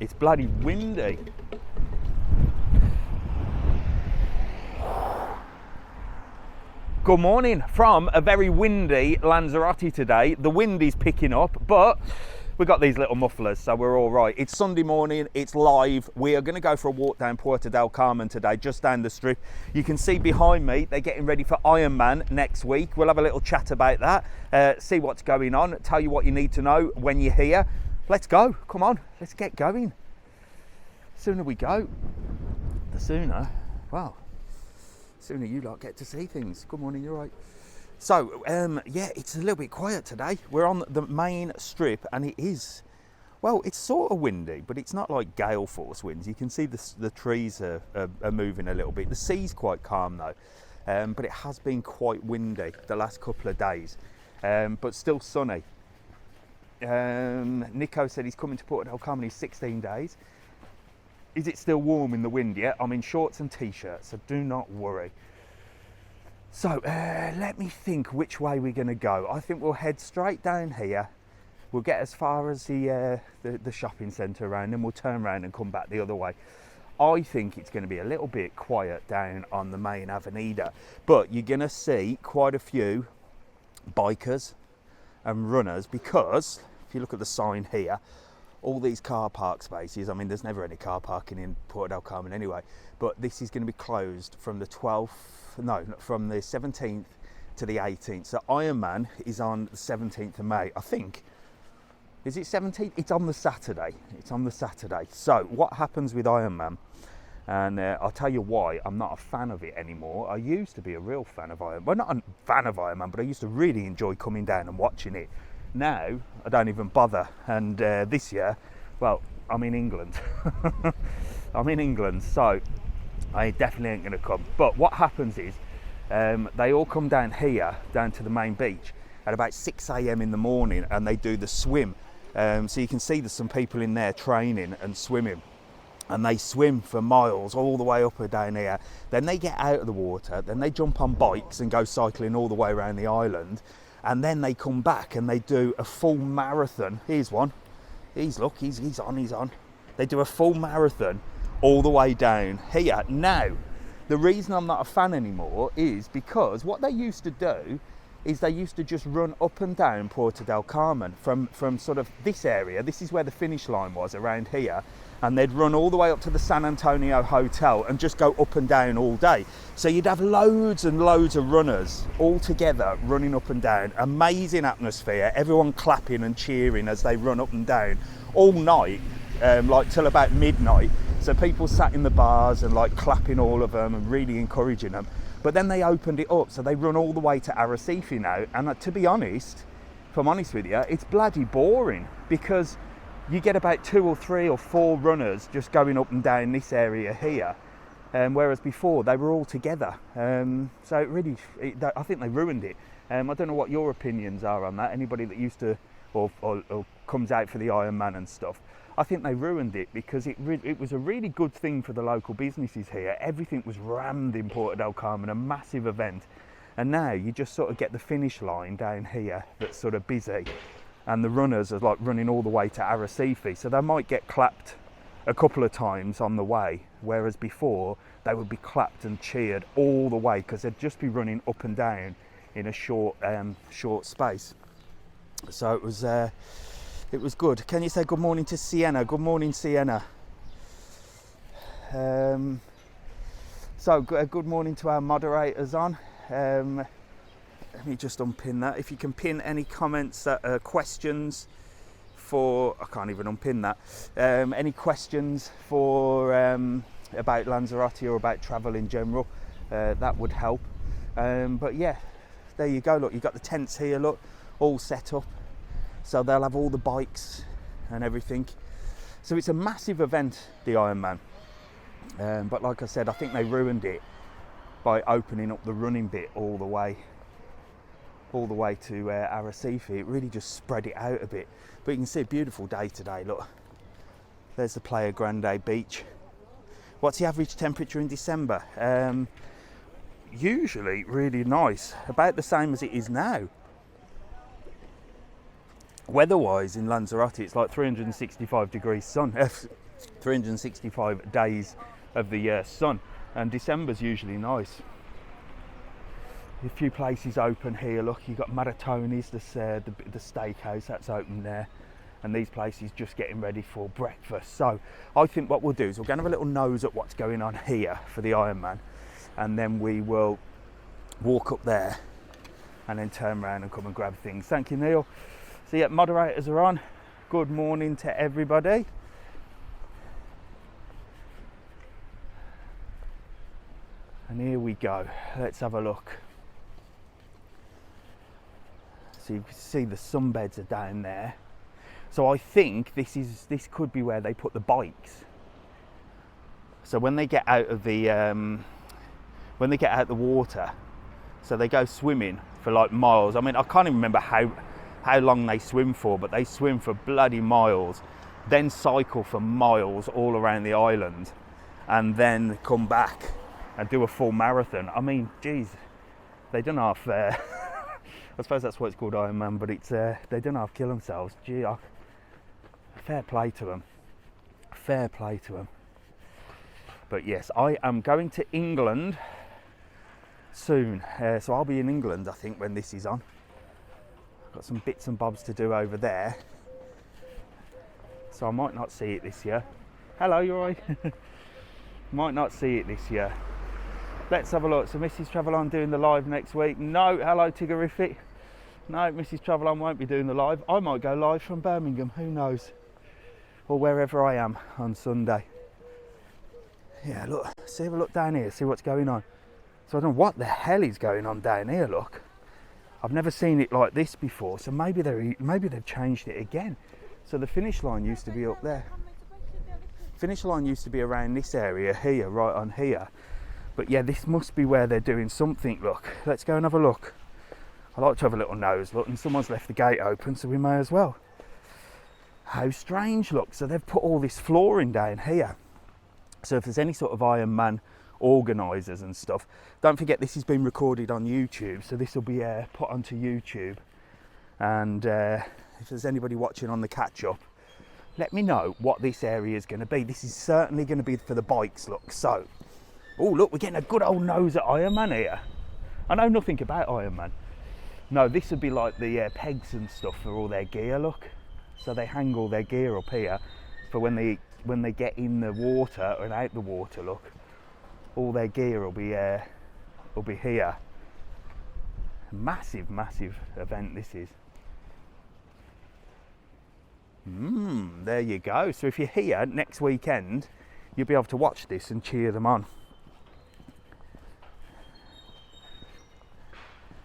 It's bloody windy. Good morning from a very windy Lanzarote today. The wind is picking up, but we've got these little mufflers, so we're all right. It's Sunday morning, it's live. We are going to go for a walk down Puerto Del Carmen today, just down the strip. You can see behind me, they're getting ready for Ironman next week. We'll have a little chat about that, see what's going on, tell you what you need to know when you're here. Let's go, come on, let's get going. The sooner we go, the sooner, well, sooner you lot get to see things. Good morning, you're right. So, yeah, it's a little bit quiet today. We're on the main strip and it is, well, it's sort of windy, but it's not like gale force winds. You can see the trees are moving a little bit. The sea's quite calm though, but it has been quite windy the last couple of days, but still sunny. Nico said he's coming to Puerto Del Carmen in 16 days. Is it still warm in the wind yet? I'm in shorts and t-shirts, so do not worry. So let me think which way we're going to go. I think we'll head straight down here. We'll get as far as the shopping centre around, and we'll turn around and come back the other way. I think it's going to be a little bit quiet down on the main avenida, but you're going to see quite a few bikers and runners, because if you look at the sign here, all these car park spaces, I mean, there's never any car parking in Puerto Del Carmen anyway, but this is going to be closed from the 17th to the 18th. So Ironman is on the 17th of May, I think. Is it 17th? It's on the Saturday. It's on the Saturday. So what happens with Ironman, and I'll tell you why I'm not a fan of it anymore. I used to be a real fan of Ironman. Well, not a fan of Ironman, but I used to really enjoy coming down and watching it. Now, I don't even bother, and this year, well, I'm in England. I'm in England, so I definitely ain't going to come. But what happens is, they all come down here, down to the main beach, at about 6 a.m. in the morning, and they do the swim. So you can see there's some people in there training and swimming. And they swim for miles all the way up and down here. Then they get out of the water, then they jump on bikes and go cycling all the way around the island. And then they come back and they do a full marathon. Here's one. He's on. They do a full marathon all the way down here. Now, the reason I'm not a fan anymore is because what they used to do is they used to just run up and down Puerto Del Carmen from sort of this area. This is where the finish line was, around here. And they'd run all the way up to the San Antonio Hotel and just go up and down all day. So you'd have loads and loads of runners all together running up and down. Amazing atmosphere, everyone clapping and cheering as they run up and down all night, like till about midnight. So people sat in the bars and like clapping all of them and really encouraging them. But then they opened it up, so they run all the way to Arrecife now. And to be honest, if I'm honest with you, it's bloody boring, because you get about 2 or 3 or 4 runners just going up and down this area here, whereas before they were all together. So I think they ruined it. I don't know what your opinions are on that. Anybody that used to or comes out for the Ironman and stuff, I think they ruined it, because it was a really good thing for the local businesses here. Everything was rammed in Puerto Del Carmen, a massive event, and now you just sort of get the finish line down here that's sort of busy. And the runners are like running all the way to Arrecife, so they might get clapped a couple of times on the way, whereas before they would be clapped and cheered all the way, because they'd just be running up and down in a short space. So it was good. Can you say good morning to Sienna? Good morning, Sienna. So good morning to our moderators on. Let me just unpin that. If you can pin any comments, questions for, I can't even unpin that. Any questions for about Lanzarote or about travel in general, that would help. But yeah, there you go. Look, you've got the tents here. Look, all set up. So they'll have all the bikes and everything. So it's a massive event, the Ironman. But like I said, I think they ruined it by opening up the running bit all the way to Arrecife. It really just spread it out a bit. But you can see a beautiful day today. Look, there's the Playa Grande beach. What's the average temperature in December? Usually really nice, about the same as it is now. Weather-wise in Lanzarote, it's like 365 degrees sun. 365 days of the year sun, and December's usually nice. A few places open here. Look, you've got Maratoni's, the steakhouse that's open there, and these places just getting ready for breakfast. So I think what we'll do is we're going to have a little nose at what's going on here for the Ironman, and then we will walk up there and then turn around and come and grab things. Thank you, Neil. So yeah, moderators are on. Good morning to everybody. And here we go. Let's have a look. So you can see the sunbeds are down there. So I think this could be where they put the bikes. So when they get out of the water, so they go swimming for like miles. I mean, I can't even remember how long they swim for, but they swim for bloody miles, then cycle for miles all around the island, and then come back and do a full marathon. I mean, geez, they don't half. I suppose that's why it's called Ironman, but it's they don't half kill themselves. Gee, fair play to them. Fair play to them. But yes, I am going to England soon, so I'll be in England, I think, when this is on. I've got some bits and bobs to do over there, so I might not see it this year. Hello, you alright? Might not see it this year. Let's have a look. So Mrs. Travelon doing the live next week. No, hello Tiggerific. No, Mrs. Travelon won't be doing the live. I might go live from Birmingham, who knows? Or wherever I am on Sunday. Yeah, look, see, have a look down here, see what's going on. So I don't know what the hell is going on down here, look. I've never seen it like this before, so maybe they've changed it again. So the finish line used to be up there. Finish line used to be around this area here, right on here. But yeah, this must be where they're doing something. Look, let's go and have a look. I like to have a little nose, look, and someone's left the gate open, so we may as well. How strange, look. So they've put all this flooring down here. So if there's any sort of Ironman organisers and stuff, don't forget this has been recorded on YouTube, so this will be put onto YouTube. And if there's anybody watching on the catch-up, let me know what this area is going to be. This is certainly going to be for the bikes, look. So, oh look, we're getting a good old nose at Ironman here. I know nothing about Ironman. No, this would be like the pegs and stuff for all their gear, look. So they hang all their gear up here for when they get in the water and out the water, look. All their gear will be here. Massive, massive event this is. There you go. So if you're here next weekend, you'll be able to watch this and cheer them on.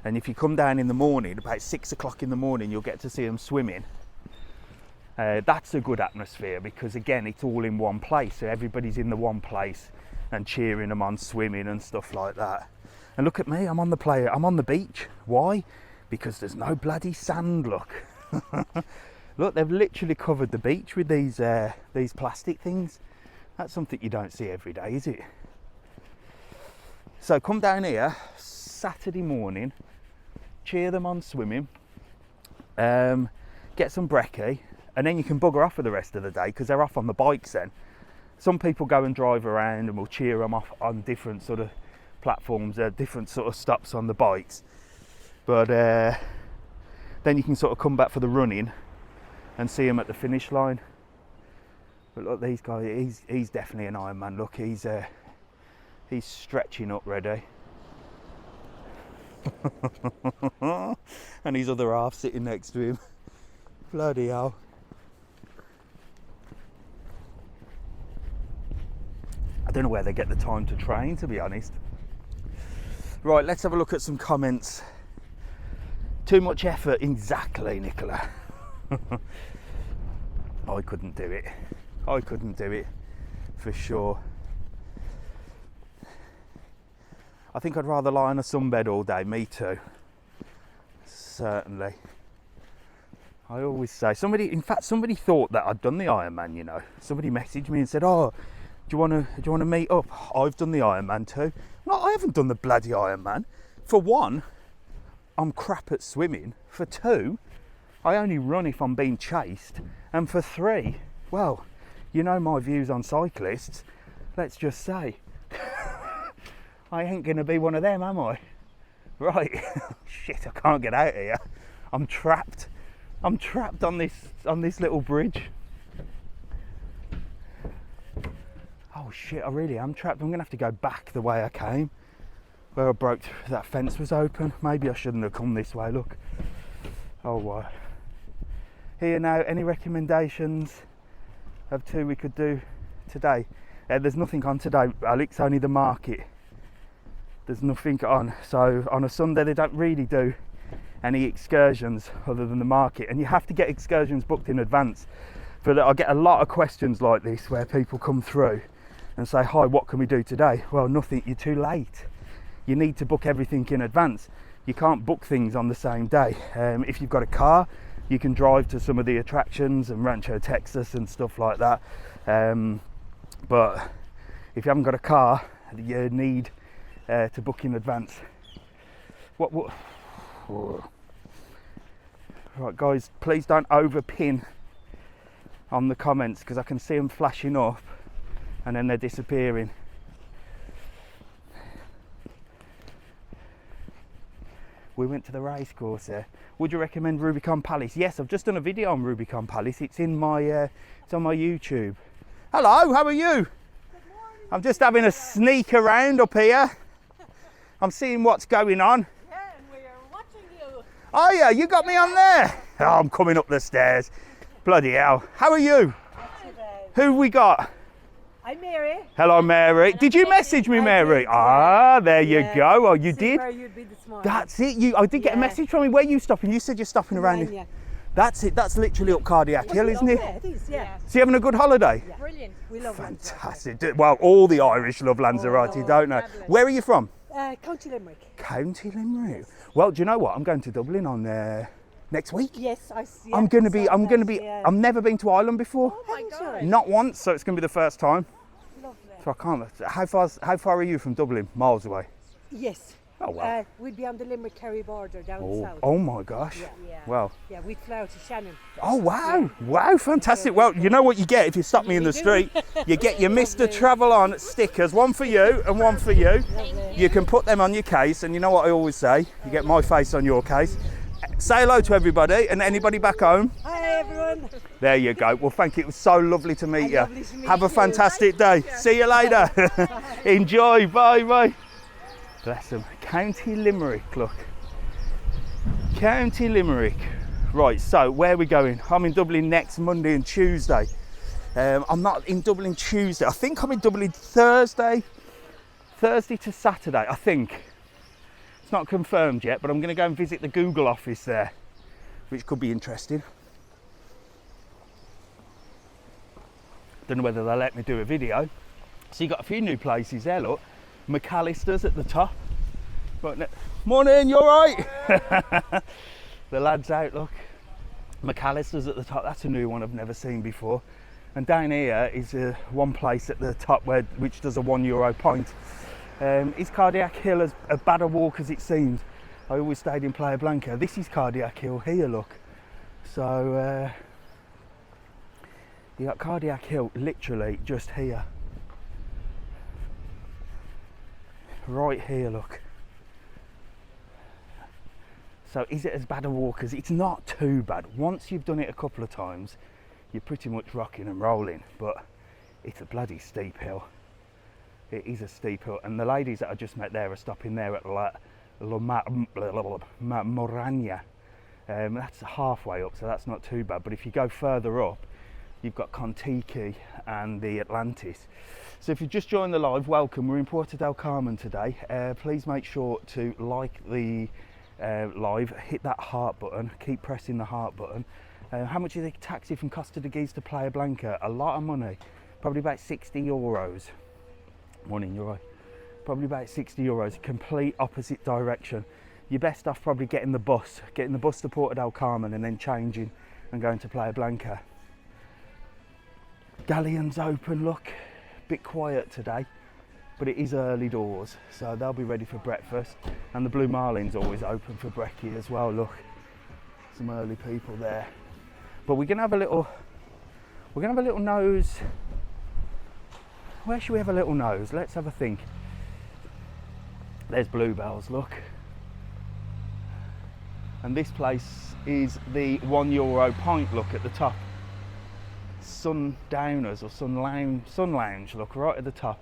And if you come down in the morning, about 6 o'clock in the morning, you'll get to see them swimming. That's a good atmosphere because, again, it's all in one place. So everybody's in the one place and cheering them on swimming and stuff like that. And look at me, I'm on the beach. Why? Because there's no bloody sand, look. Look, they've literally covered the beach with these plastic things. That's something you don't see every day, is it? So come down here Saturday morning, cheer them on swimming, get some brekkie, and then you can bugger off for the rest of the day because they're off on the bikes then. Some people go and drive around and we'll cheer them off on different sort of platforms, different sort of stops on the bikes. But then you can sort of come back for the running and see him at the finish line. But look, these guys, he's definitely an Ironman. Look, he's stretching up ready. And his other half sitting next to him. Bloody hell. I don't know where they get the time to train, to be honest. Right, let's have a look at some comments. Too much effort, exactly, Nicola. I couldn't do it. I couldn't do it for sure. I think I'd rather lie on a sunbed all day. Me too. Certainly. I always say, somebody thought that I'd done the Ironman, you know. Somebody messaged me and said, oh, do you want to meet up? I've done the Ironman too. No, I haven't done the bloody Ironman. For one, I'm crap at swimming. For two, I only run if I'm being chased. And for three, well, you know my views on cyclists. Let's just say, I ain't gonna be one of them, am I? Right, shit, I can't get out of here. I'm trapped on this little bridge. Oh shit, I really am trapped. I'm gonna have to go back the way I came, where I broke through. That fence was open. Maybe I shouldn't have come this way, look. Oh, here now, any recommendations of 2 we could do today? There's nothing on today, Alex, only the market. There's nothing on. So on a Sunday they don't really do any excursions other than the market, and you have to get excursions booked in advance. I get a lot of questions like this where people come through and say, hi, what can we do today? Well, nothing, you're too late. You need to book everything in advance. You can't book things on the same day. If you've got a car, you can drive to some of the attractions and Rancho Texas and stuff like that. But if you haven't got a car, you need to book in advance. What? Right, guys, please don't overpin on the comments, because I can see them flashing up and then they're disappearing. We went to the race course there. Would you recommend Rubicon Palace? Yes, I've just done a video on Rubicon Palace. It's in my it's on my YouTube. Hello, how are you? I'm just having a sneak around up here. I'm seeing what's going on. Yeah, and we are watching you. Oh yeah, you got me on there. Oh, I'm coming up the stairs. Bloody hell. How are you? Who we got? I'm Mary. Hello, Mary. Did you message me, Mary? Ah, there you go. Oh, you did? Where you'd be this morning. That's it. I did get a message from you. Where are you stopping? You said you're stopping around. That's it. That's literally up Cardiac Hill, isn't it? Yeah, it is, yeah. So you having a good holiday? Yeah. Brilliant. We love Fantastic. Well, all the Irish love Lanzarote, don't they? fabulous. Where are you from? County Limerick. County Limerick. Well, do you know what? I'm going to Dublin on next week. Yes, I'm going to be. I've never been to Ireland before. Oh my God. Not once, so it's going to be the first time. Lovely. So I can't. How far are you from Dublin? Miles away. Yes. Oh wow. We'd be on the Limerick-Kerry border down south. Oh my gosh. Yeah. Well. Yeah, we'd fly out to Shannon. Oh wow. Wow, fantastic. Well, you know what you get if you stop me in the street? You get your Mr. Travel On stickers, one for you and one for you. You can put them on your case, and you know what I always say? You get my face on your case. Say hello to everybody and anybody back home. Hi everyone. There you go. Well, thank you. It was so lovely to meet you. Lovely to meet Have a you. fantastic day. See you later. Enjoy. Bye bye. Bless them. County Limerick, look. County Limerick. Right, so where are we going? I'm in Dublin next Monday and Tuesday. I'm not in Dublin Tuesday. I think I'm in Dublin Thursday to Saturday, I think. It's not confirmed yet, but I'm going to go and visit the Google office there, which could be interesting. Don't know whether they'll let me do a video. So you've got a few new places there, look. McAllister's at the top. Right, morning, you alright? The lad's out, look. McAllister's at the top. That's a new one I've never seen before. And down here is one place at the top which does a €1 pint. Is Cardiac Hill as bad a walk as it seems? I always stayed in Playa Blanca. This is Cardiac Hill here, look. So you got Cardiac Hill literally just here. Right here, look. So is it as bad a walk as? It's not too bad. Once you've done it a couple of times, you're pretty much rocking and rolling, but it's a bloody steep hill. It is a steep hill, and the ladies that I just met there are stopping there at La Morania. That's halfway up, so that's not too bad. But if you go further up, you've got Contiki and the Atlantis. So if you just joined the live, welcome. We're in Puerto Del Carmen today. Please make sure to like the live, hit that heart button, keep pressing the heart button. How much is a taxi from Costa de Guise to Playa Blanca? A lot of money, probably about €60. Morning, you're right. Probably about €60, complete opposite direction. You're best off probably getting the bus to Puerto Del Carmen and then changing and going to Playa Blanca. Galleon's open, look. Bit quiet today, but it is early doors, so they'll be ready for breakfast. And the Blue Marlin's always open for brekkie as well, look. Some early people there. But we're gonna have a little We're going to have a little nose. Where should we have a little nose? Let's have a think. There's Bluebells, look. And this place is the €1 pint, look at the top. Sundowners or Sun Lounge, look, right at the top.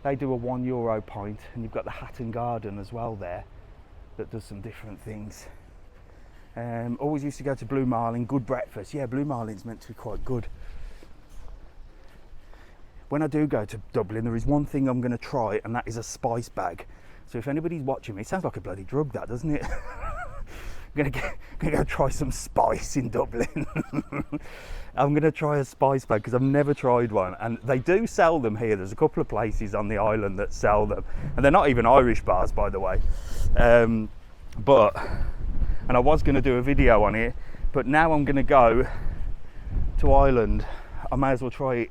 They do a €1 pint, and you've got the Hatton Garden as well there that does some different things. Always used to go to Blue Marlin, good breakfast. Yeah, Blue Marlin's meant to be quite good. When I do go to Dublin, there is one thing I'm going to try, and that is a spice bag. So if anybody's watching me, it sounds like a bloody drug, that, doesn't it? I'm gonna go try some spice in Dublin. I'm gonna try a spice bag because I've never tried one, and they do sell them here. There's a couple of places on the island that sell them, and they're not even Irish bars, by the way. And I was gonna do a video on it, but now I'm gonna go to Ireland. I may as well try it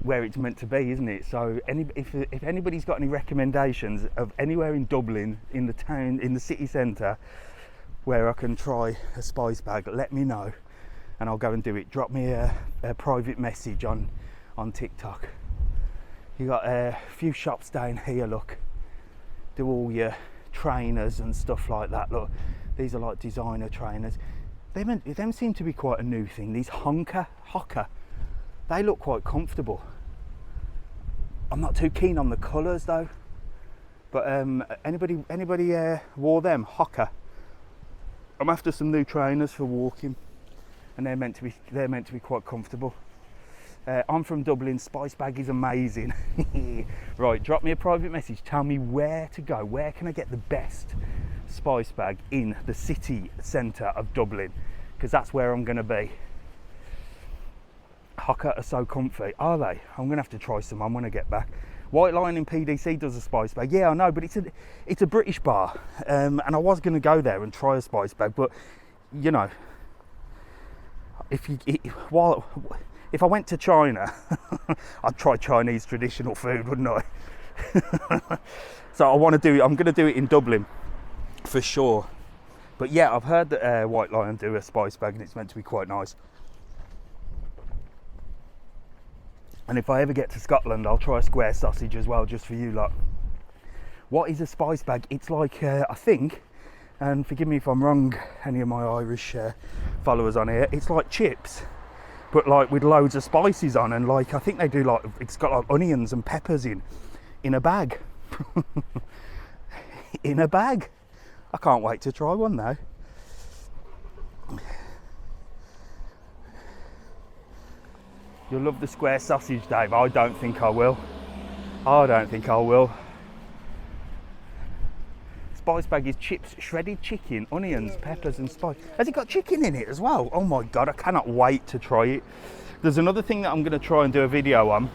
where it's meant to be, isn't it? So if anybody's got any recommendations of anywhere in Dublin, in the town, in the city centre, where I can try a spice bag, let me know and I'll go and do it. Drop me a private message on TikTok. You got a few shops down here, look, do all your trainers and stuff like that. Look, these are like designer trainers. Them seem to be quite a new thing. These Hoka, they look quite comfortable. I'm not too keen on the colours though, but anybody wore them Hoka? I'm after some new trainers for walking, and they're meant to be quite comfortable. I'm from Dublin. Spice bag is amazing. Right, drop me a private message. Tell me where to go. Where can I get the best spice bag in the city centre of Dublin? Because that's where I'm going to be. Hoka are so comfy, are they? I'm going to have to try some on when I get back. White Lion in PDC does a spice bag. Yeah, I know, but it's a British bar, and I was going to go there and try a spice bag, but you know, if I went to China, I'd try Chinese traditional food, wouldn't I? So I'm going to do it in Dublin for sure. But yeah, I've heard that White Lion do a spice bag, and it's meant to be quite nice. And if I ever get to Scotland, I'll try a square sausage as well, just for you lot. What is a spice bag? It's like, I think, and forgive me if I'm wrong, any of my Irish followers on here, it's like chips, but like with loads of spices on, and like, I think they do like, it's got like onions and peppers in a bag. In a bag. I can't wait to try one though. You'll love the square sausage, Dave. I don't think I will. Spice bag is chips, shredded chicken, onions, peppers and spice. Has it got chicken in it as well? Oh my God, I cannot wait to try it. There's another thing that I'm going to try and do a video on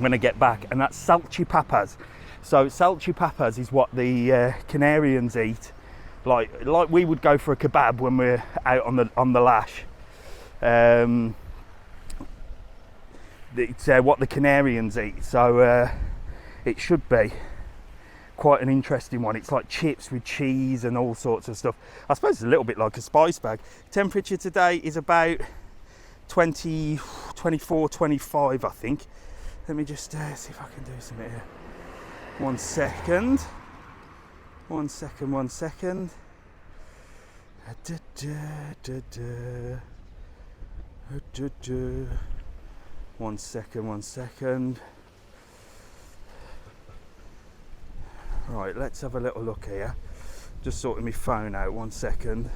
when I get back, and that's salchipapas. So salchipapas is what the Canarians eat. Like we would go for a kebab when we're out on the lash. It's what the Canarians eat, so it should be quite an interesting one. It's like chips with cheese and all sorts of stuff. I suppose it's a little bit like a spice bag. Temperature today is about 20, 24, 25, I think. Let me just see if I can do something here. One second. One second. One second. Right, let's have a little look here. Just sorting my phone out, 1 second.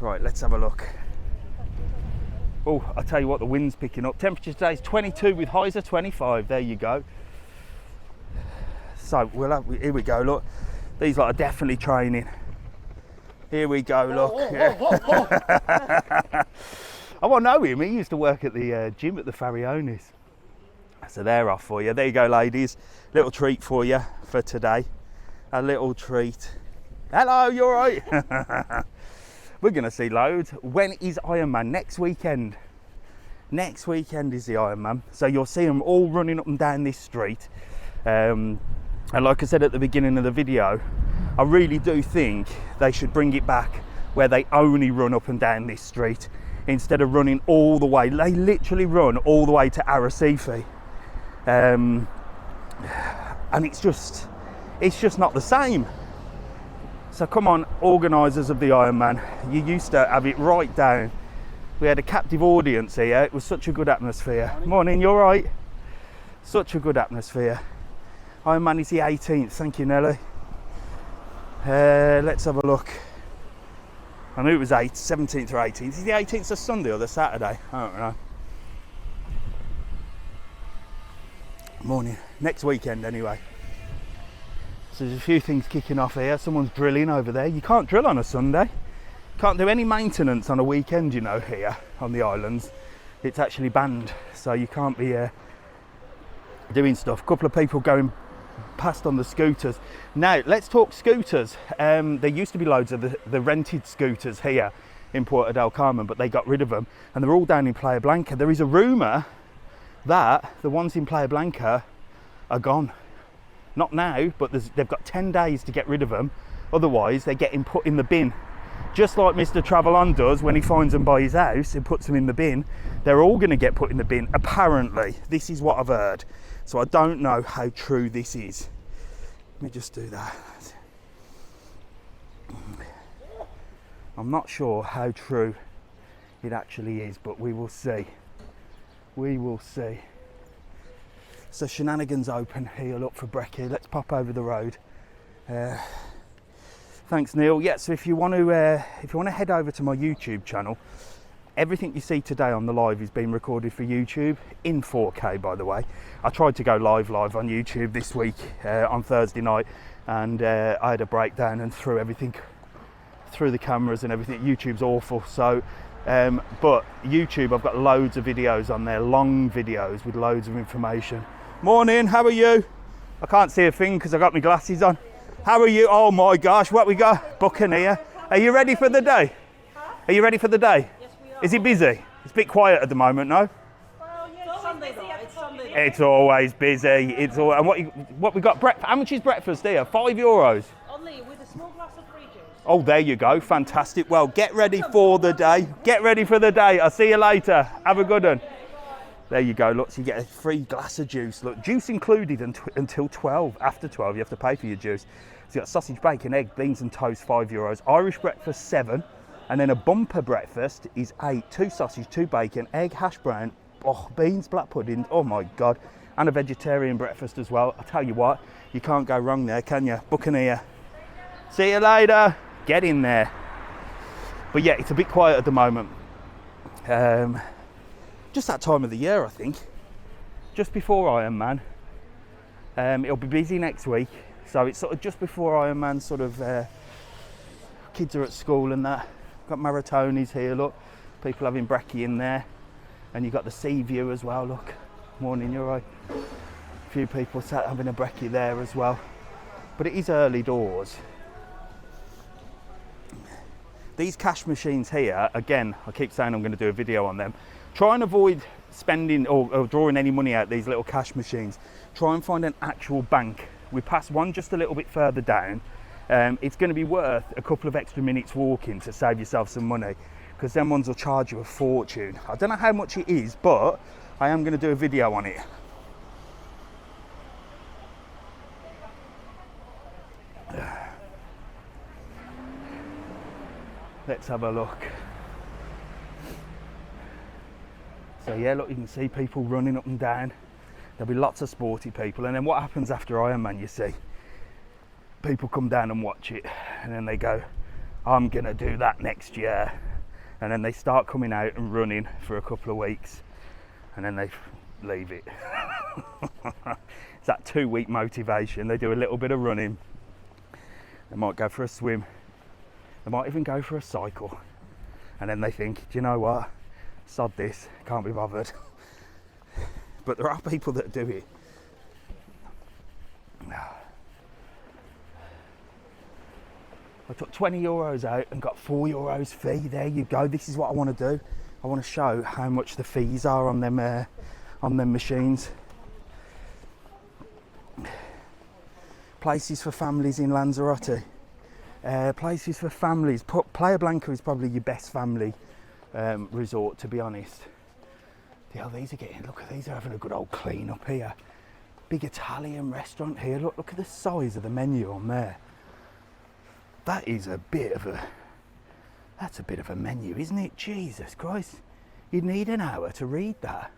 Right, let's have a look. Oh, I'll tell you what, the wind's picking up. Temperature today is 22 with highs of 25. There you go. So here we go, look. These lot are definitely training. Here we go, look. Oh, I know him. He used to work at the gym at the Farionis. So they're off for you. There you go, ladies. Little treat for you for today. A little treat. Hello, you all right? We're going to see loads. When is Ironman? Next weekend. Next weekend is the Ironman. So you'll see them all running up and down this street. And like I said at the beginning of the video, I really do think they should bring it back where they only run up and down this street instead of running all the way. They literally run all the way to Arrecife, and it's just not the same. So come on, organisers of the Ironman, you used to have it right down. We had a captive audience here. It was such a good atmosphere. Morning, you all right? Such a good atmosphere. Ironman is the 18th. Thank you, Nelly. Let's have a look. I knew it was 17th or 18th. Is the 18th a Sunday or the Saturday? I don't know. Morning. Next weekend anyway. So there's a few things kicking off here. Someone's drilling over there. You can't drill on a Sunday. Can't do any maintenance on a weekend, you know, here on the islands. It's actually banned. So you can't be doing stuff. A couple of people going past on the scooters. Now let's talk scooters. There used to be loads of the rented scooters here in Puerto Del Carmen, but they got rid of them and they're all down in Playa Blanca. There is a rumour that the ones in Playa Blanca are gone. Not now, but they've got 10 days to get rid of them, otherwise they're getting put in the bin, just like Mr. Travel On does when he finds them by his house and puts them in the bin. They're all going to get put in the bin, apparently. This is what I've heard. So I don't know how true this is. Let me just do that. I'm not sure how true it actually is, but we will see. We will see. So Shenanigans open here, look for brekkie. Let's pop over the road. Thanks, Neil. Yeah, so if you want to head over to my YouTube channel, everything you see today on the live is being recorded for YouTube in 4K, by the way. I tried to go live on YouTube this week on Thursday night, and I had a breakdown and threw everything through the cameras and everything. YouTube's awful. So, but YouTube, I've got loads of videos on there, long videos with loads of information. Morning, how are you? I can't see a thing because I got my glasses on. How are you? Oh my gosh, what we got? Buccaneer. Are you ready for the day? Are you ready for the day? Is it busy? It's a bit quiet at the moment, no? Well, yeah, it's Sunday though. It's Sunday. It's always busy. It's all. And what we got? How much is breakfast here? €5. Only with a small glass of free juice. Oh, there you go. Fantastic. Well, get ready for the day. Get ready for the day. I'll see you later. Have a good one. There you go. Look, so you get a free glass of juice. Look, juice included until 12. After 12, you have to pay for your juice. So you got sausage, bacon, egg, beans and toast, €5. Irish breakfast, 7. And then a bumper breakfast is 8. 2 sausage, 2 bacon, egg, hash brown, beans, black pudding. Oh my God. And a vegetarian breakfast as well. I'll tell you what, you can't go wrong there, can you? Buccaneer. See you later. Get in there. But yeah, it's a bit quiet at the moment. Just that time of the year, I think. Just before Ironman. It'll be busy next week. So it's sort of just before Ironman, sort of kids are at school and that. Got maratonis here, look. People having brekkie in there. And you've got the sea view as well, look. Morning, you're right. A few people sat having a brekkie there as well. But it is early doors. These cash machines here, again, I keep saying I'm going to do a video on them. Try and avoid spending or drawing any money out these little cash machines. Try and find an actual bank. We passed one just a little bit further down. It's going to be worth a couple of extra minutes walking to save yourself some money, because them ones will charge you a fortune. I don't know how much it is, but I am going to do a video on it. Let's have a look. So yeah, look, you can see people running up and down. There'll be lots of sporty people, and then what happens after Ironman, you see? People come down and watch it, and then they go, I'm gonna do that next year. And then they start coming out and running for a couple of weeks, and then they leave it. It's that 2-week motivation. They do a little bit of running. They might go for a swim. They might even go for a cycle. And then they think, do you know what? Sod this, can't be bothered. But there are people that do it. I took €20 out and got €4 fee. There you go. This is what I want to do. I want to show how much the fees are on them machines. Places for families in Lanzarote. Places for families. Playa Blanca is probably your best family resort, to be honest. Yeah, these are getting, look at these, are having a good old clean up here. Big Italian restaurant here. Look at the size of the menu on there. That is a bit of a, that's a bit of a menu, isn't it? Jesus Christ. You'd need an hour to read that.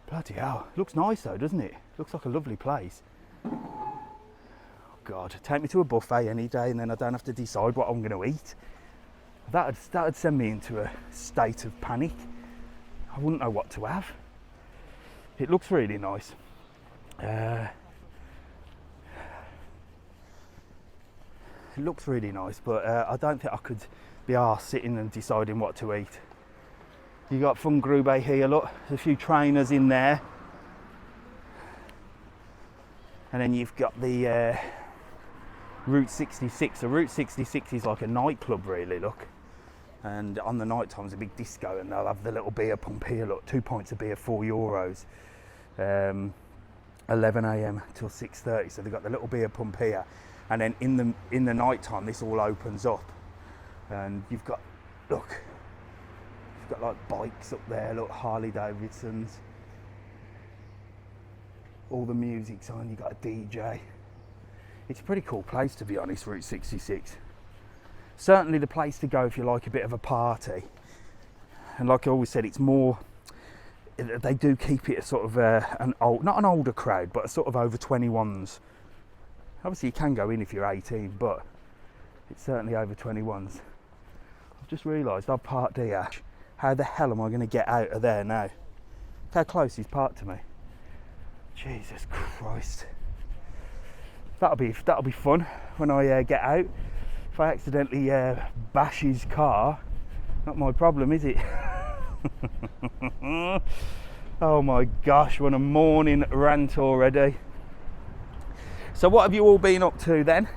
Bloody hell. Looks nice though, doesn't it? Looks like a lovely place. Oh God, take me to a buffet any day and then I don't have to decide what I'm going to eat. That'd send me into a state of panic. I wouldn't know what to have. It looks really nice. It looks really nice, but I don't think I could be arsed sitting and deciding what to eat. You got Fun Grube here, look, there's a few trainers in there. And then you've got the Route 66. So Route 66 is like a nightclub really, look. And on the night time's a big disco and they'll have the little beer pump here, look, 2 pints of beer, €4. 11 a.m. till 6:30, so they've got the little beer pump here. And then in the night time this all opens up. And you've got, look, you've got like bikes up there, look, Harley Davidsons. All the music's on, you've got a DJ. It's a pretty cool place, to be honest, Route 66. Certainly the place to go if you like a bit of a party. And like I always said, it's more, they do keep it a sort of not an older crowd, but a sort of over 21s. Obviously you can go in if you're 18, but it's certainly over 21s. I've just realised I've parked here. How the hell am I going to get out of there now? Look how close he's parked to me. Jesus Christ. That'll be fun when I get out. If I accidentally bash his car, not my problem, is it? Oh my gosh, what a morning rant already. So what have you all been up to then?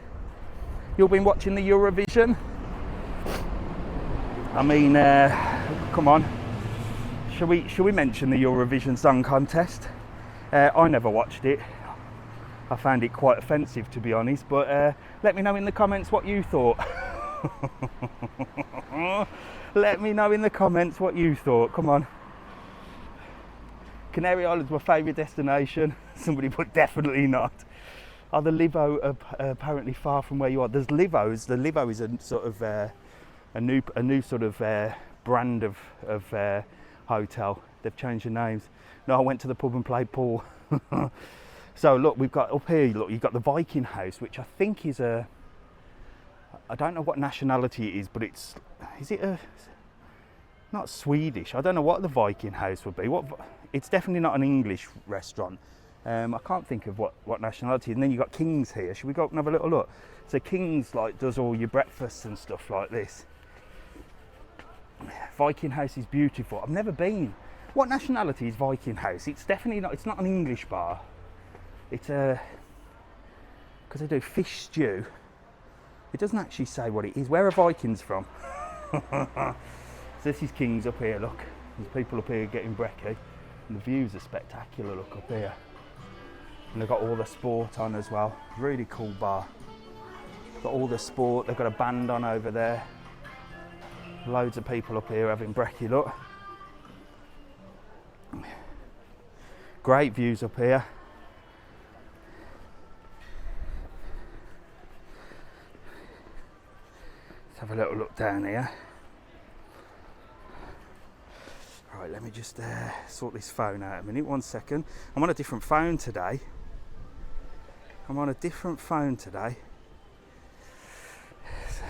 You've been watching the Eurovision? I mean, come on. Shall we mention the Eurovision Song Contest? I never watched it. I found it quite offensive, to be honest, but let me know in the comments what you thought. Let me know in the comments what you thought. Come on. Canary Islands, my favourite destination. Somebody put definitely not. Are the Livo apparently far from where you are? There's Livos. The Livo is a sort of a new sort of brand of hotel. They've changed the names. No, I went to the pub and played pool. So look, we've got up here, look, you've got the Viking house, which I think is I don't know what nationality it is, but is it not Swedish? I don't know what the Viking house would be. It's definitely not an English restaurant. I can't think of what nationality. And then you've got King's here. Should we go up and have a little look? So King's does all your breakfasts and stuff like this. Viking house is beautiful. I've never been. What nationality is Viking house? It's definitely not. It's not an English bar. It's because they do fish stew. It doesn't actually say what it is. Where are Vikings from? So this is King's up here, look. There's people up here getting brekkie. And the views are spectacular, look up here. And they've got all the sport on as well. Really cool bar. Got all the sport, they've got a band on over there. Loads of people up here having brekkie, look. Great views up here. Let's have a little look down here. Right, let me just sort this phone out a minute, 1 second. I'm on a different phone today.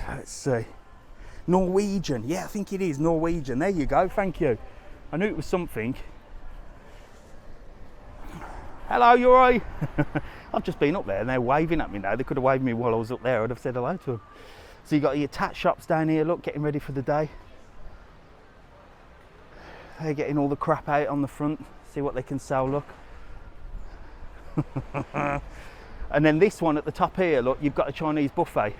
Let's see. Norwegian, yeah, I think it is Norwegian. There you go, thank you. I knew it was something. Hello, you alright? I've just been up there and they're waving at me now. They could have waved me while I was up there. I'd have said hello to them. So you got your CATCHUPs down here, look, getting ready for the day. They're getting all the crap out on the front. See what they can sell, look. And then this one at the top here, look, you've got a Chinese buffet.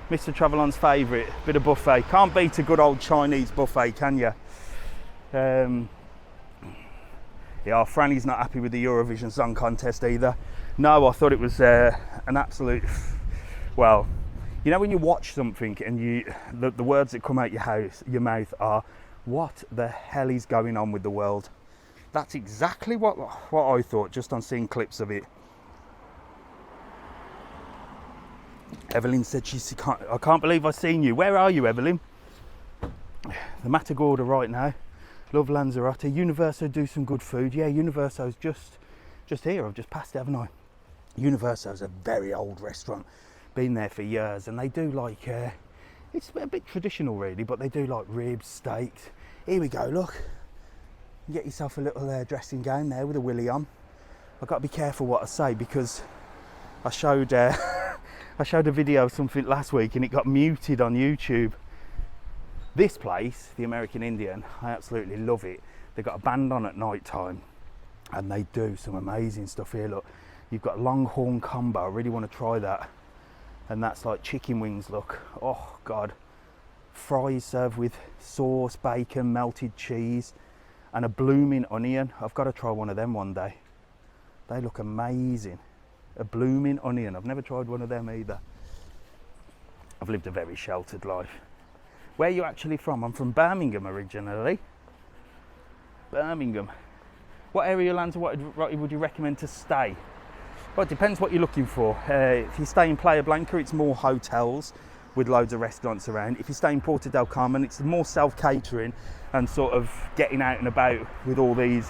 Mr. Travelon's favourite, bit of buffet. Can't beat a good old Chinese buffet, can you? Yeah, Franny's not happy with the Eurovision Song Contest either. No, I thought it was an absolute, well, You know when you watch something and the words that come out your mouth are, what the hell is going on with the world? That's exactly what I thought just on seeing clips of it. Evelyn said I can't believe I've seen you. Where are you, Evelyn? The Matagorda right now. Love Lanzarote. Universo do some good food. Yeah, Universo's just here. I've just passed it, haven't I? Universo's a very old restaurant. Been there for years, and they do like it's a bit traditional really, but they do like ribs, steaks. Here we go, look. You get yourself a little dressing gown there with a willy on. I've got to be careful what I say because I showed I showed a video of something last week and it got muted on YouTube. This place, the American Indian, I absolutely love it. They've got a band on at night time and they do some amazing stuff here. Look, you've got Longhorn combo. I really want to try that. And that's like chicken wings, look. Oh God. Fries served with sauce, bacon, melted cheese and a blooming onion. I've got to try one of them one day. They look amazing. A blooming onion. I've never tried one of them either. I've lived a very sheltered life. Where are you actually from? I'm from Birmingham originally. Birmingham. What area of Lanzarote would you recommend to stay? Well, it depends what you're looking for. If you stay in Playa Blanca, it's more hotels with loads of restaurants around. If you stay in Puerto Del Carmen, it's more self-catering and sort of getting out and about with all these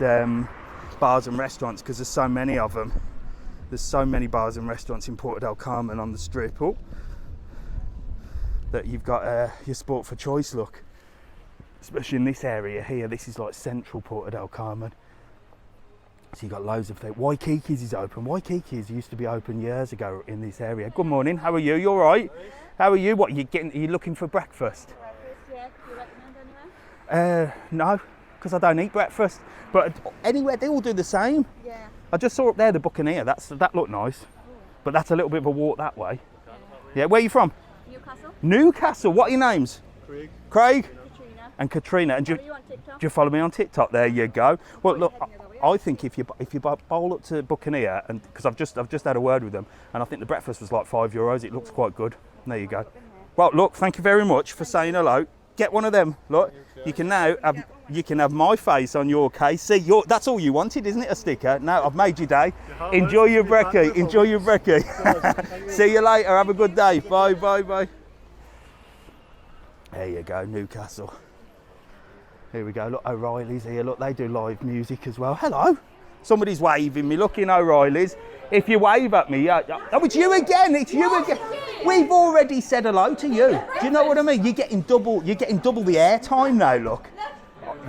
bars and restaurants because there's so many of them. There's so many bars and restaurants in Puerto Del Carmen on the strip that you've got your sport for choice look. Especially in this area here, this is like central Puerto Del Carmen. So you've got loads of things. Waikiki's is open. Waikiki's used to be open years ago in this area. Good morning, how are you? You all right? How are you? What, are you looking for breakfast? Yeah, do you recommend anywhere? No, because I don't eat breakfast. But anywhere, they all do the same. Yeah. I just saw up there the Buccaneer. That looked nice. But that's a little bit of a walk that way. Yeah, where are you from? Newcastle. Newcastle. What are your names? Craig. Katrina. And Katrina. And Follow you on TikTok? do you follow me on TikTok? There you go. Well, look, I think if you bowl up to Buccaneer, and because I've just had a word with them, and I think the breakfast was like €5. It looks quite good. There you go. Well, look, thank you very much for saying hello. Get one of them. Look, you can now have my face on your case. See, that's all you wanted, isn't it? A sticker. No, I've made your day. Enjoy your brekkie. Enjoy your brekkie. See you later. Have a good day. Bye, bye, bye. There you go, Newcastle. Here we go. Look, O'Reilly's here. Look, they do live music as well. Hello. Somebody's waving me. Look in O'Reilly's. If you wave at me, oh, it's you again. It's you again. We've already said hello to you. Do you know what I mean? You're getting double the airtime now.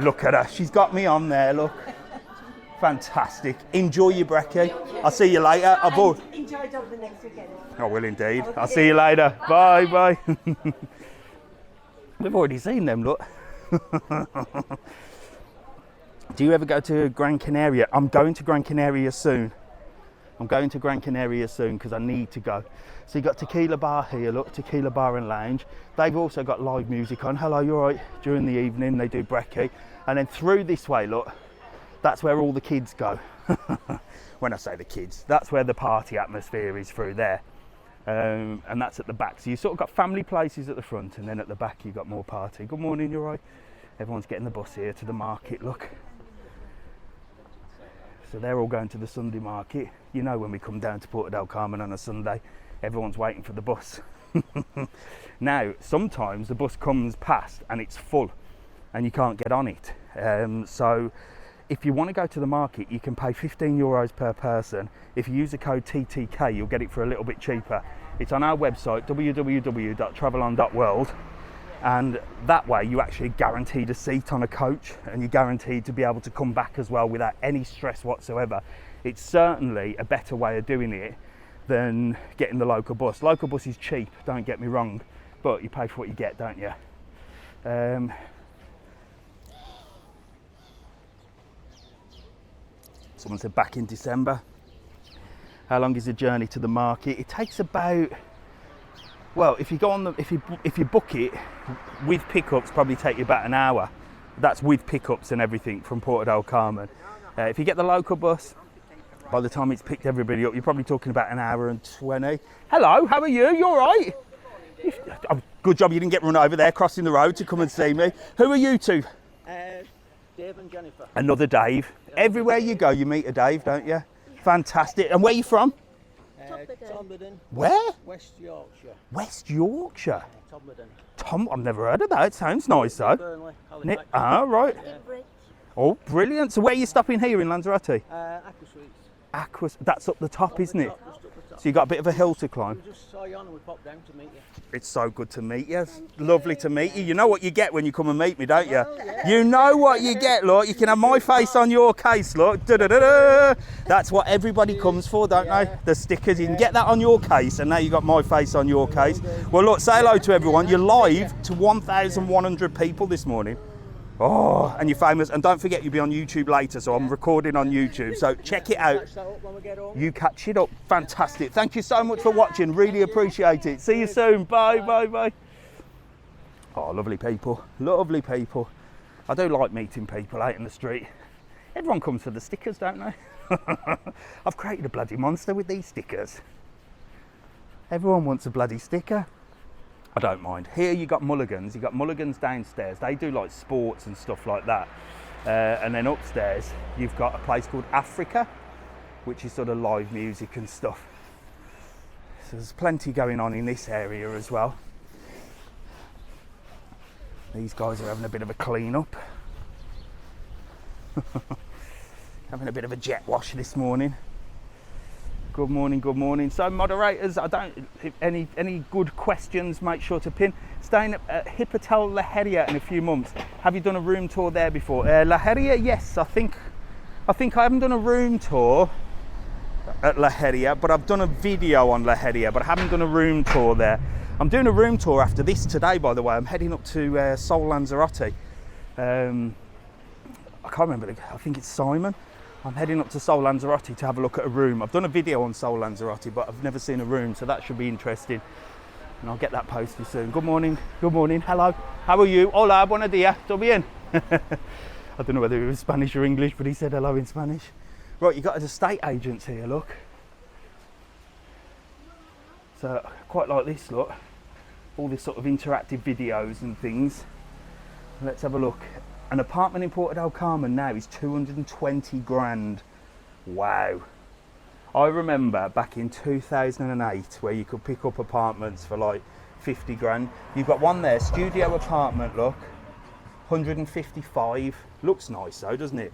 Look at her. She's got me on there. Look. Fantastic. Enjoy your brekkie. I'll see you later. Enjoy it over the next weekend. I will indeed. Okay. I'll see you later. Bye, bye. We've already seen them. Look. Do you ever go to Gran Canaria? I'm going to Gran Canaria soon. Because I need to go. So you got Tequila Bar here, look, Tequila Bar and Lounge. They've also got live music on. Hello, you're right. During the evening, they do brekkie. And then through this way, look, that's where all the kids go. When I say the kids, that's where the party atmosphere is through there. And that's at the back. So you sort of got family places at the front, and then at the back you got more party. Good morning, you're right. Everyone's getting the bus here to the market, look. So they're all going to the Sunday market. You know, when we come down to Puerto Del Carmen on a Sunday, everyone's waiting for the bus. Now, sometimes the bus comes past and it's full and you can't get on it. So if you want to go to the market, you can pay €15 per person. If you use the code TTK, you'll get it for a little bit cheaper. It's on our website, www.travelon.world. And that way you actually guaranteed a seat on a coach, and you're guaranteed to be able to come back as well without any stress whatsoever. It's certainly a better way of doing it than getting the local bus. Local bus is cheap, don't get me wrong, but you pay for what you get, don't you? Someone said back in December. How long is the journey to the market? It takes about, well, if you go on if you book it with pickups, probably take you about an hour. That's with pickups and everything from Puerto Del Carmen. If you get the local bus, by the time it's picked everybody up, you're probably talking about an hour and 20. Hello, how are you? You all right? Good job you didn't get run over there crossing the road to come and see me. Who are you two? Dave and Jennifer. Another Dave. Everywhere you go, you meet a Dave, don't you? Fantastic. And where are you from? Tomberden. Where? West Yorkshire. West Yorkshire. Tomberden. I've never heard of that. It sounds nice though. Burnley. Halifax. Right. Bridge. Oh, brilliant. So where are you stopping here in Lanzarote? Aqua Suites. That's up the top, isn't it? Just up the top. So you got a bit of a hill to climb. We just saw you on and we popped down to meet you. It's so good to meet you. It's lovely to meet you. You know what you get when you come and meet me, don't you? You know what you get, look. You can have my face on your case, look. Da-da-da-da. That's what everybody comes for, don't they? The stickers. You can get that on your case, and now you got my face on your case. Well, look, say hello to everyone. You're live to 1,100 people this morning. Oh, and you're famous. And don't forget, you'll be on YouTube later, so I'm recording on YouTube. So check it out. You catch it up. Fantastic. Thank you so much for watching. Really appreciate it. See you soon. Bye, bye, bye. Oh, lovely people. Lovely people. I do like meeting people out in the street. Everyone comes for the stickers, don't they? I've created a bloody monster with these stickers. Everyone wants a bloody sticker. I don't mind. Here you got Mulligans. You got Mulligans downstairs. They do like sports and stuff like that. And then upstairs you've got a place called Africa, which is sort of live music and stuff. So there's plenty going on in this area as well. These guys are having a bit of a clean up. Having a bit of a jet wash this morning. Good morning, good morning. So moderators, if any good questions, make sure to pin. Staying at Hipotel La Heria in a few months. Have you done a room tour there before? La Heria, yes. I think I haven't done a room tour at La Heria, but I've done a video on La Heria, but I haven't done a room tour there. I'm doing a room tour after this today, by the way. I'm heading up to Sol Lanzarote. I can't remember, I think it's Simon. I'm heading up to Sol Lanzarote to have a look at a room. I've done a video on Sol Lanzarote, but I've never seen a room, so that should be interesting. And I'll get that posted soon. Good morning, hello. How are you? Hola, buenos días, ¿todo bien? I don't know whether it was Spanish or English, but he said hello in Spanish. Right, you got an estate agents here, look. So, quite like this, look. All this sort of interactive videos and things. Let's have a look. An apartment in Puerto Del Carmen now is 220 grand. Wow. I remember back in 2008 where you could pick up apartments for like 50 grand. You've got one there, studio apartment, look. 155. Looks nice though, doesn't it?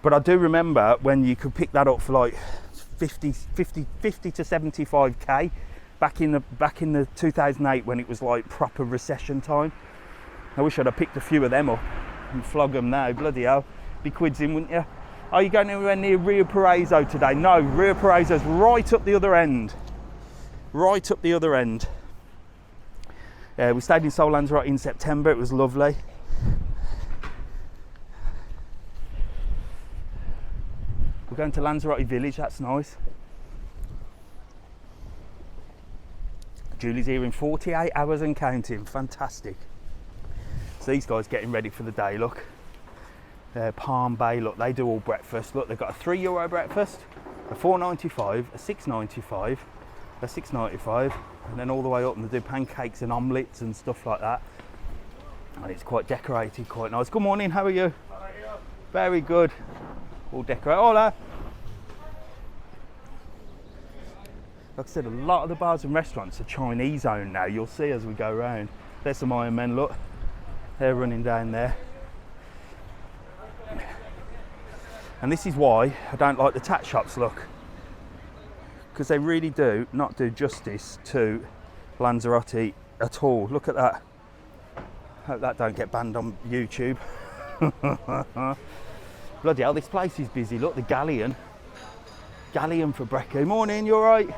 But I do remember when you could pick that up for like 50 to 75k back in the 2008 when it was like proper recession time. I wish I'd have picked a few of them up and flog them now. Bloody hell, be quids in, wouldn't you? Are you going anywhere near Rio Paraiso today? No, Rio Paraiso's right up the other end. Right up the other end. We stayed in Sol Lanzarote in September. It was lovely. We're going to Lanzarote Village. That's nice. Julie's here in 48 hours and counting. Fantastic. So these guys getting ready for the day, look. Palm Bay, look, they do all breakfast. Look, they've got a €3 breakfast, a $4.95, a $6.95, a $6.95, and then all the way up, and they do pancakes and omelettes and stuff like that. And it's quite decorated, quite nice. Good morning, how are you? How are you? Very good. All decorated. Hola. Like I said, a lot of the bars and restaurants are Chinese owned now. You'll see as we go around. There's some Iron Men, look. They're running down there. And this is why I don't like the tat shops, look. Because they really do not do justice to Lanzarote at all. Look at that. Hope that don't get banned on YouTube. Bloody hell, this place is busy. Look, the Galleon. Galleon for brekkie. Morning, you all right?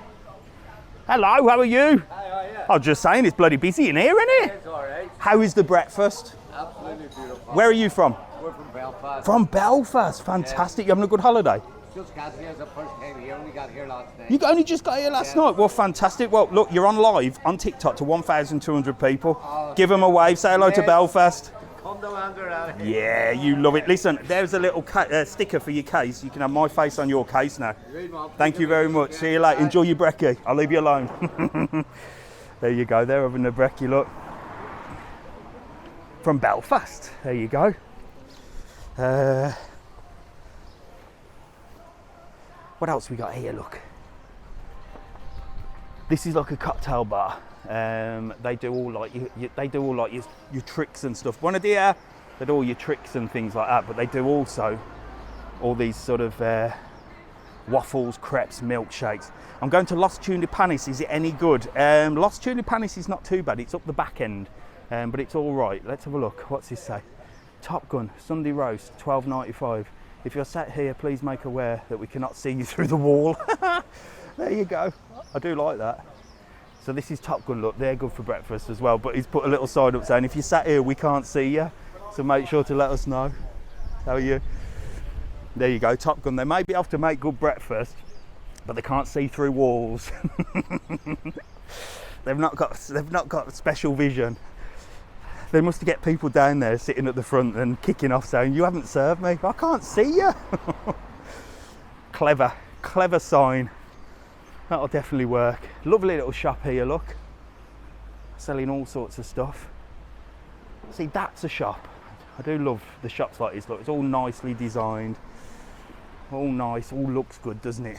Hello, how are you? Hi, how are you? I was just saying, it's bloody busy in here, isn't it? It's all right. How is the breakfast? Absolutely beautiful. Where are you from? We're from Belfast. From Belfast. Fantastic. You having a good holiday? Just got here as the first time here. We got here last night. You only just got here last night? Well, fantastic. Well, look, you're on live on TikTok to 1,200 people. Give them a wave. Say hello to Belfast. Come to Lanzarote. Yeah, you love it. Listen, there's a little sticker for your case. You can have my face on your case now. Thank you very much. See you later. Enjoy your brekkie. I'll leave you alone. There you go, they're having a brekkie, look. From Belfast, there you go. What else we got here, look. This is like a cocktail bar. They do all like your tricks and stuff. Buona dia. They do all your tricks and things like that, but they do also all these sort of waffles, crepes, milkshakes. I'm going to Los Tulipanes. Is it any good? Los Tulipanes is not too bad. It's up the back end, but it's all right. Let's have a look. What's this say? Top Gun Sunday roast, $12.95. If you're sat here, please make aware that we cannot see you through the wall. There you go. I do like that. So this is Top Gun. Look, they're good for breakfast as well. But he's put a little sign up saying, if you're sat here, we can't see you. So make sure to let us know. How are you? There you go, Top Gun. They may be able to make good breakfast, but they can't see through walls. They've not got special vision. They must get people down there sitting at the front and kicking off saying, you haven't served me. I can't see you. Clever sign. That'll definitely work. Lovely little shop here, look. Selling all sorts of stuff. See, that's a shop. I do love the shops like this, look. It's all nicely designed. All nice, all looks good, doesn't it?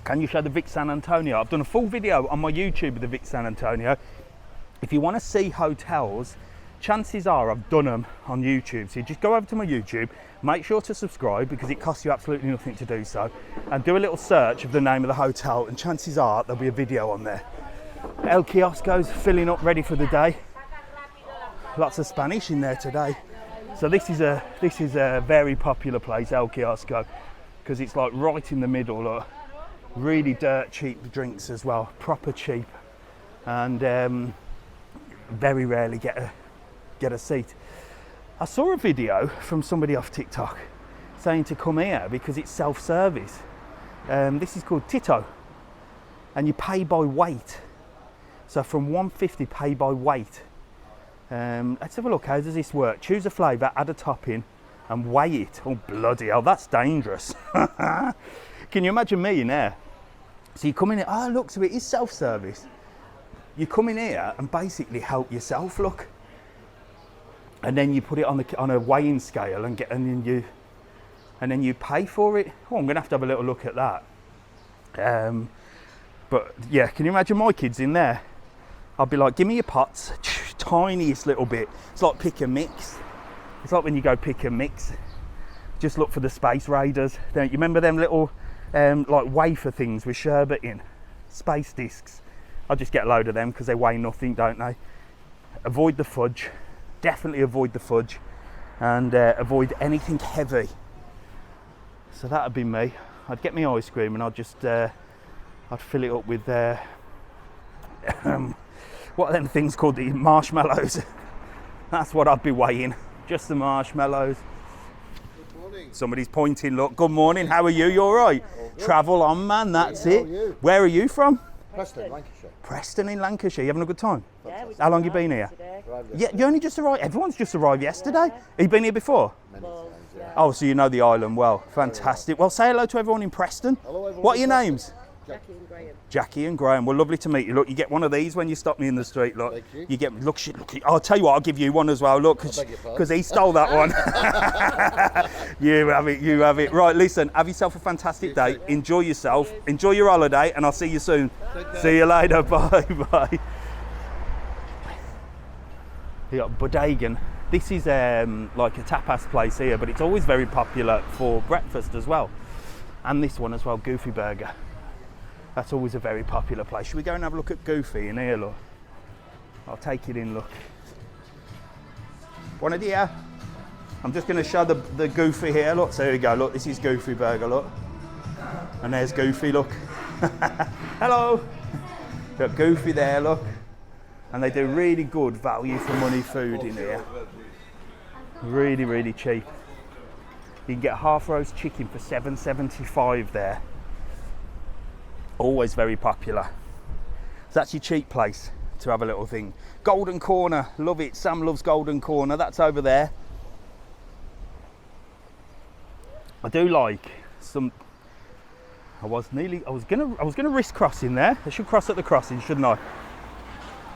Can you show the Vic San Antonio? I've done a full video on my YouTube of the Vic San Antonio. If you want to see hotels, chances are I've done them on YouTube. So you just go over to my YouTube, make sure to subscribe because it costs you absolutely nothing to do so, and do a little search of the name of the hotel, and chances are there'll be a video on there. El Kiosco's filling up, ready for the day. Lots of Spanish in there today. So this is a very popular place, El Kiosco, because it's like right in the middle. Look, really dirt cheap drinks as well, proper cheap, and very rarely get a seat. I saw a video from somebody off TikTok saying to come here because it's self-service. This is called Tito, and you pay by weight. So from $1.50, pay by weight. Let's have a look. How does this work? Choose a flavour, add a topping, and weigh it. Oh bloody hell, that's dangerous. Can you imagine me in there? So you come in here. Oh look, so it is self-service. You come in here and basically help yourself. Look, and then you put it on a weighing scale and then you pay for it. Oh, I'm gonna have to have a little look at that. But yeah, can you imagine my kids in there? I'd be like, give me your pots, tiniest little bit. It's like pick and mix. It's like when you go pick and mix. Just look for the Space Raiders. Don't you remember them little like wafer things with sherbet in? Space discs. I'll just get a load of them because they weigh nothing, don't they? Avoid the fudge. Definitely avoid the fudge. And avoid anything heavy. So that'd be me. I'd get my ice cream and I'd just I'd fill it up with what are them things called, the marshmallows? That's what I'd be weighing, just the marshmallows. Good morning. Somebody's pointing, look, good morning, how are you? You all right? Travel on, man, that's it. How are you? Where are you from? Preston, Lancashire. Preston in Lancashire, you having a good time? Yeah, we How long you arrived been here? today. Yeah, you only just arrived, everyone's just arrived yesterday. Have you been here before? Many times, yeah. Oh, so you know the island well, fantastic. Well, say hello to everyone in Preston. Hello, everyone What are in your Preston. names? Jackie and Graham. Jackie and Graham. Well, lovely to meet you. Look, you get one of these when you stop me in the street. Look, Thank you. get look. I'll tell you what. I'll give you one as well. Look, beg your pardon? because he stole that one. You have it. You have it. Right. Listen. Have yourself a fantastic day. Enjoy yourself. Enjoy your holiday, and I'll see you soon. See you later. Bye. Bye. You got Bodegan. This is like a tapas place here, but it's always very popular for breakfast as well. And this one as well, Goofy Burger. That's always a very popular place. Should we go and have a look at Goofy in here, look? I'll take it in, look. Buona dia. I'm just going to show the Goofy here, look. So here we go, look. This is Goofy Burger, look. And there's Goofy, look. Hello. Got Goofy there, look. And they do really good value for money food in here. Really, really cheap. You can get half roast chicken for $7.75 there. Always very popular. So that's your cheap place to have a little thing. Golden Corner, love it. Sam loves Golden Corner. That's over there. I do like some. I was gonna risk crossing there. I should cross at the crossing, shouldn't I?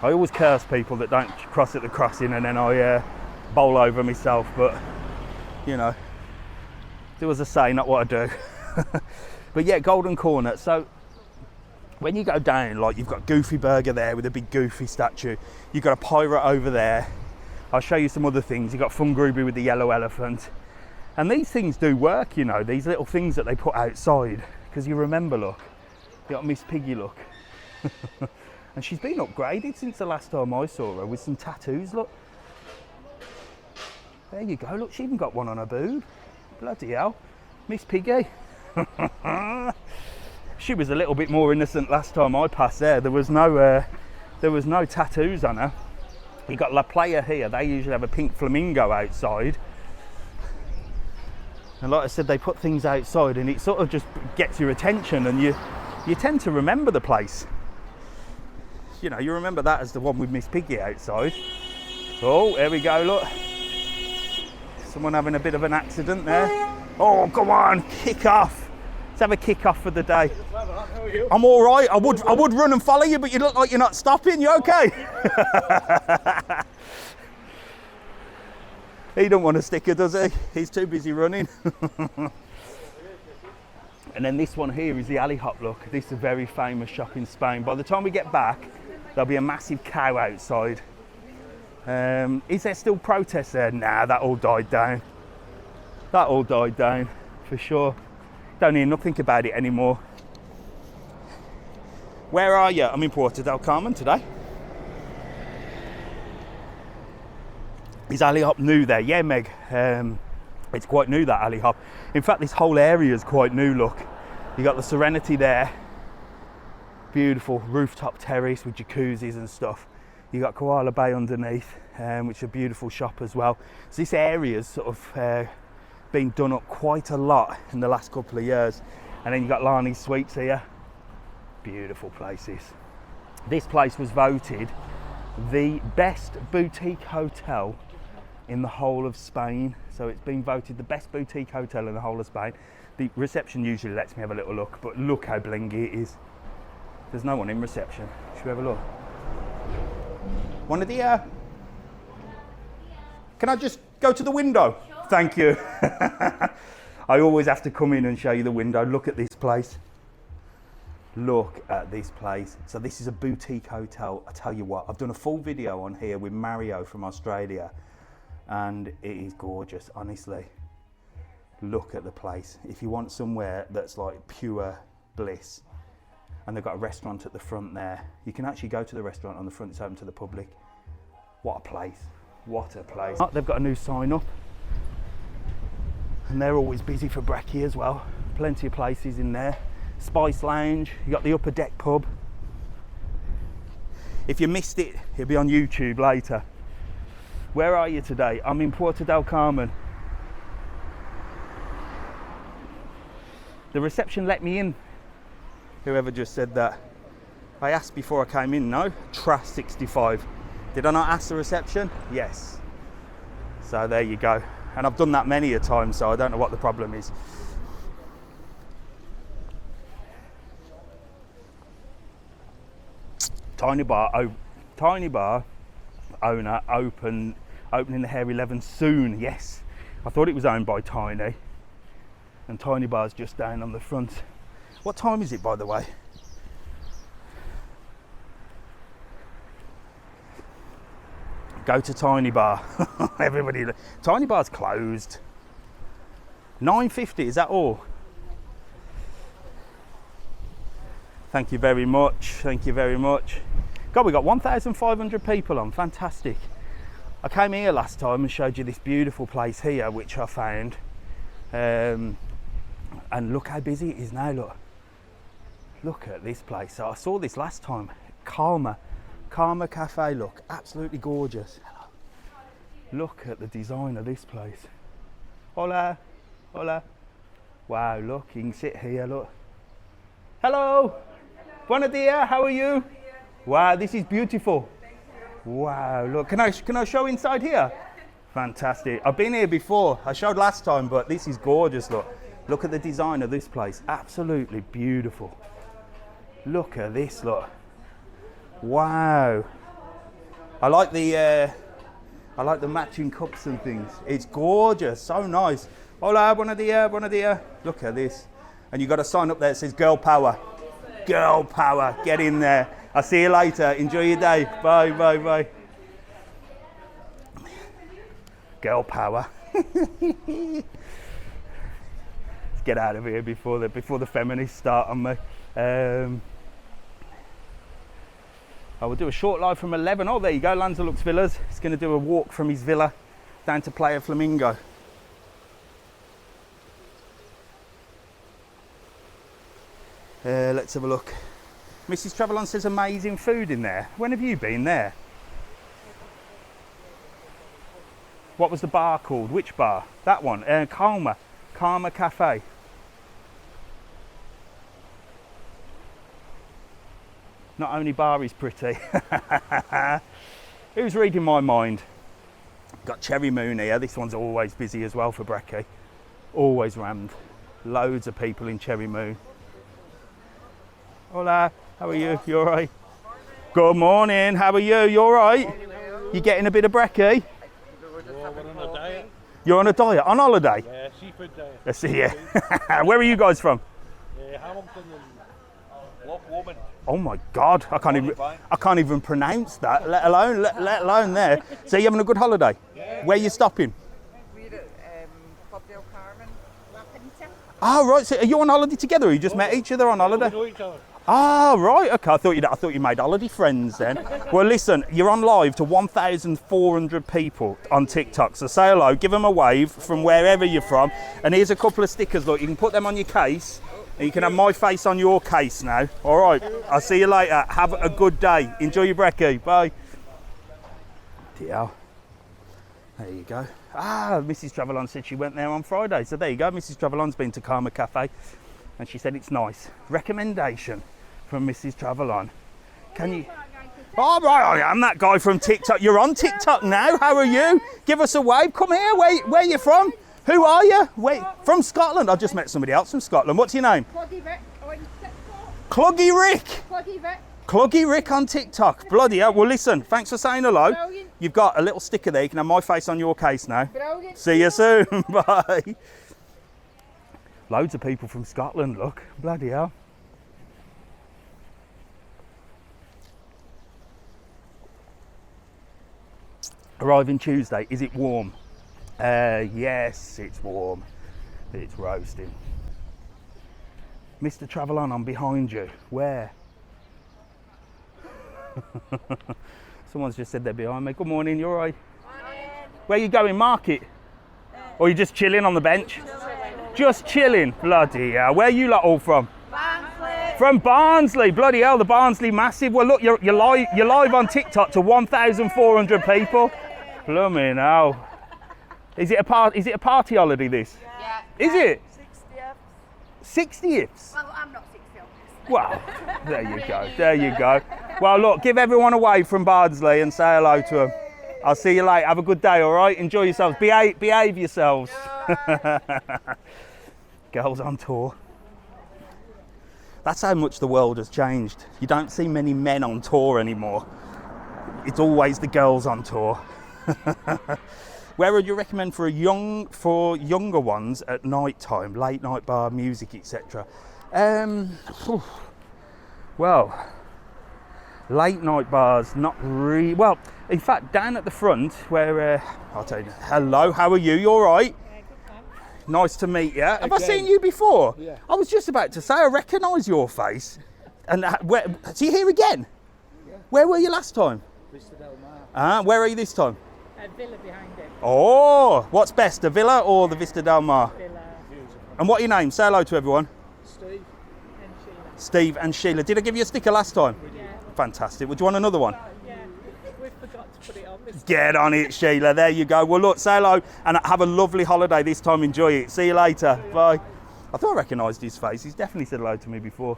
I always curse people that don't cross at the crossing, and then I bowl over myself. But you know, do as I say, not what I do. But yeah, Golden Corner. So when you go down, like you've got Goofy Burger there with a big Goofy statue. You've got a pirate over there. I'll show you some other things. You've got Fun Groovy with the yellow elephant. And these things do work, you know, these little things that they put outside. Because you remember, look, you got Miss Piggy, look. And she's been upgraded since the last time I saw her with some tattoos, look. There you go, look, she even got one on her boob. Bloody hell, Miss Piggy. She was a little bit more innocent last time I passed there. There was no tattoos on her. You got La Playa here, they usually have a pink flamingo outside. And like I said, they put things outside and it sort of just gets your attention, and you tend to remember the place. You know, you remember that as the one with Miss Piggy outside. Oh, there we go, look. Someone having a bit of an accident there. Oh, come on, kick off. Let's have a kick off for the day. I'm all right. I would run and follow you, but you look like you're not stopping. You okay? He don't want a sticker, does he? He's too busy running. And then this one here is the Alley Hop, look. This is a very famous shop in Spain. By the time we get back, there'll be a massive cow outside. Is there still protests there? Nah, that all died down. That all died down, for sure. Don't hear nothing about it anymore. Where are you? I'm in Puerto Del Carmen today. Is Alley Hop new there? Yeah, Meg. It's quite new, that Alley Hop. In fact, this whole area is quite new, look. You got the Serenity there. Beautiful rooftop terrace with jacuzzis and stuff. You got Koala Bay underneath, which is a beautiful shop as well. So this area's sort of been done up quite a lot in the last couple of years. And then you got Lani's Sweets here. Beautiful places. This place was voted the best boutique hotel in the whole of Spain. So it's been voted the best boutique hotel in the whole of Spain. The reception usually lets me have a little look, but look how blingy it is. There's no one in reception. Should we have a look? Buenos dias. Can I just go to the window? Sure. Thank you. I always have to come in and show you the window. Look at this place. Look at this place. So this is a boutique hotel. I tell you what, I've done a full video on here with Mario from Australia, and it is gorgeous, honestly. Look at the place. If you want somewhere that's like pure bliss, and they've got a restaurant at the front there. You can actually go to the restaurant on the front, it's open to the public. What a place, what a place. Oh, they've got a new sign up. And they're always busy for brekkie as well. Plenty of places in there. Spice Lounge, you got the Upper Deck pub. If you missed it, it'll be on YouTube later. Where are you today? I'm in Puerto Del Carmen. The reception let me in. Whoever just said that. I asked before I came in, no? Trash 65. Did I not ask the reception? Yes. So there you go. And I've done that many a time, so I don't know what the problem is. Tiny bar owner opening the Hair 11 soon. Yes, I thought it was owned by Tiny, and Tiny Bar's just down on the front. What time is it, by the way? Go to Tiny Bar. Everybody, Tiny Bar's closed. 9:50, is that all? Thank you very much. Thank you very much. God, we got 1,500 people on. Fantastic. I came here last time and showed you this beautiful place here, which I found. And look how busy it is now. Look at this place. So I saw this last time. Calma Cafe. Look, absolutely gorgeous. Look at the design of this place. Hola, hola. Wow, look, you can sit here. Look. Hello. Buenos dias, how are you? Wow, this is beautiful. Wow, look, can I show inside here? Fantastic. I've been here before. I showed last time, but this is gorgeous, look. Look at the design of this place. Absolutely beautiful. Look at this, look. Wow. I like the matching cups and things. It's gorgeous, so nice. Hola, buenos dias, buenos dias. Look at this. And you got a sign up there that says Girl Power. Girl Power, get in there. I'll see you later. Enjoy your day. Bye, bye, bye. Girl Power. Let's get out of here before the feminists start on me. I will do a short live from 11. Oh, there you go, Lanzarote Villas. He's going to do a walk from his villa down to Playa Flamingo. Let's have a look. Mrs. Travelon says amazing food in there. When have you been there? What was the bar called? Which bar? That one. Karma Cafe. Not only bar is pretty. Who's reading my mind? Got Cherry Moon here. This one's always busy as well for brekkie. Always rammed. Loads of people in Cherry Moon. Hola, how are you? You alright? Good morning, how are you? You alright? You getting a bit of brekkie? We're on a diet. You're on a diet? On holiday? Yeah, seafood diet. Let's see you. Where are you guys from? Hamilton and Loch Lomond. Oh my God, I can't even pronounce that, let alone there. So you're having a good holiday? Yeah. Where are you stopping? We're at Puerto Del Carmen Lanzarote. Oh right, so are you on holiday together or you just met each other on holiday? We know each other. Ah, right, okay, I thought you made holiday friends then. Well listen, you're on live to 1,400 people on TikTok, so say hello, give them a wave from wherever you're from, and here's a couple of stickers, look, you can put them on your case, and you can have my face on your case now. All right, I'll see you later, have a good day, enjoy your brekkie, bye. Dear. There you go. Ah, Mrs. Travelon said she went there on Friday, so there you go, Mrs. Travelon's been to Karma Cafe, and she said it's nice. Recommendation from Mrs. Travelon. Can you? Oh, right, I am that guy from TikTok. You're on TikTok now. How are you? Give us a wave. Come here. Where are you from? Who are you? Wait, from Scotland. I just met somebody else from Scotland. What's your name? Cloggy Rick on TikTok. Cloggy Rick. Cloggy Rick. Cloggy Rick on TikTok. Bloody hell. Well, listen, thanks for saying hello. Brilliant. You've got a little sticker there. You can have my face on your case now. Brilliant. See you soon. Bye. Loads of people from Scotland, look. Bloody hell. Arriving Tuesday. Is it warm? Yes, it's warm. It's roasting. Mr. Travelon, I'm behind you. Where? Someone's just said they're behind me. Good morning, you alright? Where are you going, market? Or are you just chilling on the bench? Just chilling. Bloody hell. Where are you lot all from? Barnsley. From Barnsley. Bloody hell, the Barnsley massive. Well, look, you're live on TikTok to 1,400 people. Blooming hell. Is it a party holiday, this? Yeah. Is it? 60th. 60th? Well, I'm not 60th. Well, there you go. There you go. Well, look, give everyone a wave from Barnsley and say hello to them. I'll see you later. Have a good day, all right? Enjoy yourselves. Behave yourselves. Girls on tour. That's how much the world has changed. You don't see many men on tour anymore. It's always the girls on tour. Where would you recommend for younger ones at night time, late night bar, music, etc.? Well, late night bars, not really. Well, in fact, down at the front where I'll tell you. Hello, how are you? You all right? Nice to meet you. Have I seen you before? Yeah. I was just about to say, I recognise your face. And so you're here again? Yeah. Where were you last time? Vista Del Mar. Where are you this time? A villa behind it. Oh, what's best, the villa or the Vista Del Mar? Villa. And what are your names? Say hello to everyone. Steve. And Sheila. Steve and Sheila. Did I give you a sticker last time? Yeah. Fantastic. Would you want another one? Yeah. We forgot to put it on this. Get on it, Sheila. There you go. Well, look, say hello and have a lovely holiday this time. Enjoy it. See you later. Bye. I thought I recognised his face. He's definitely said hello to me before.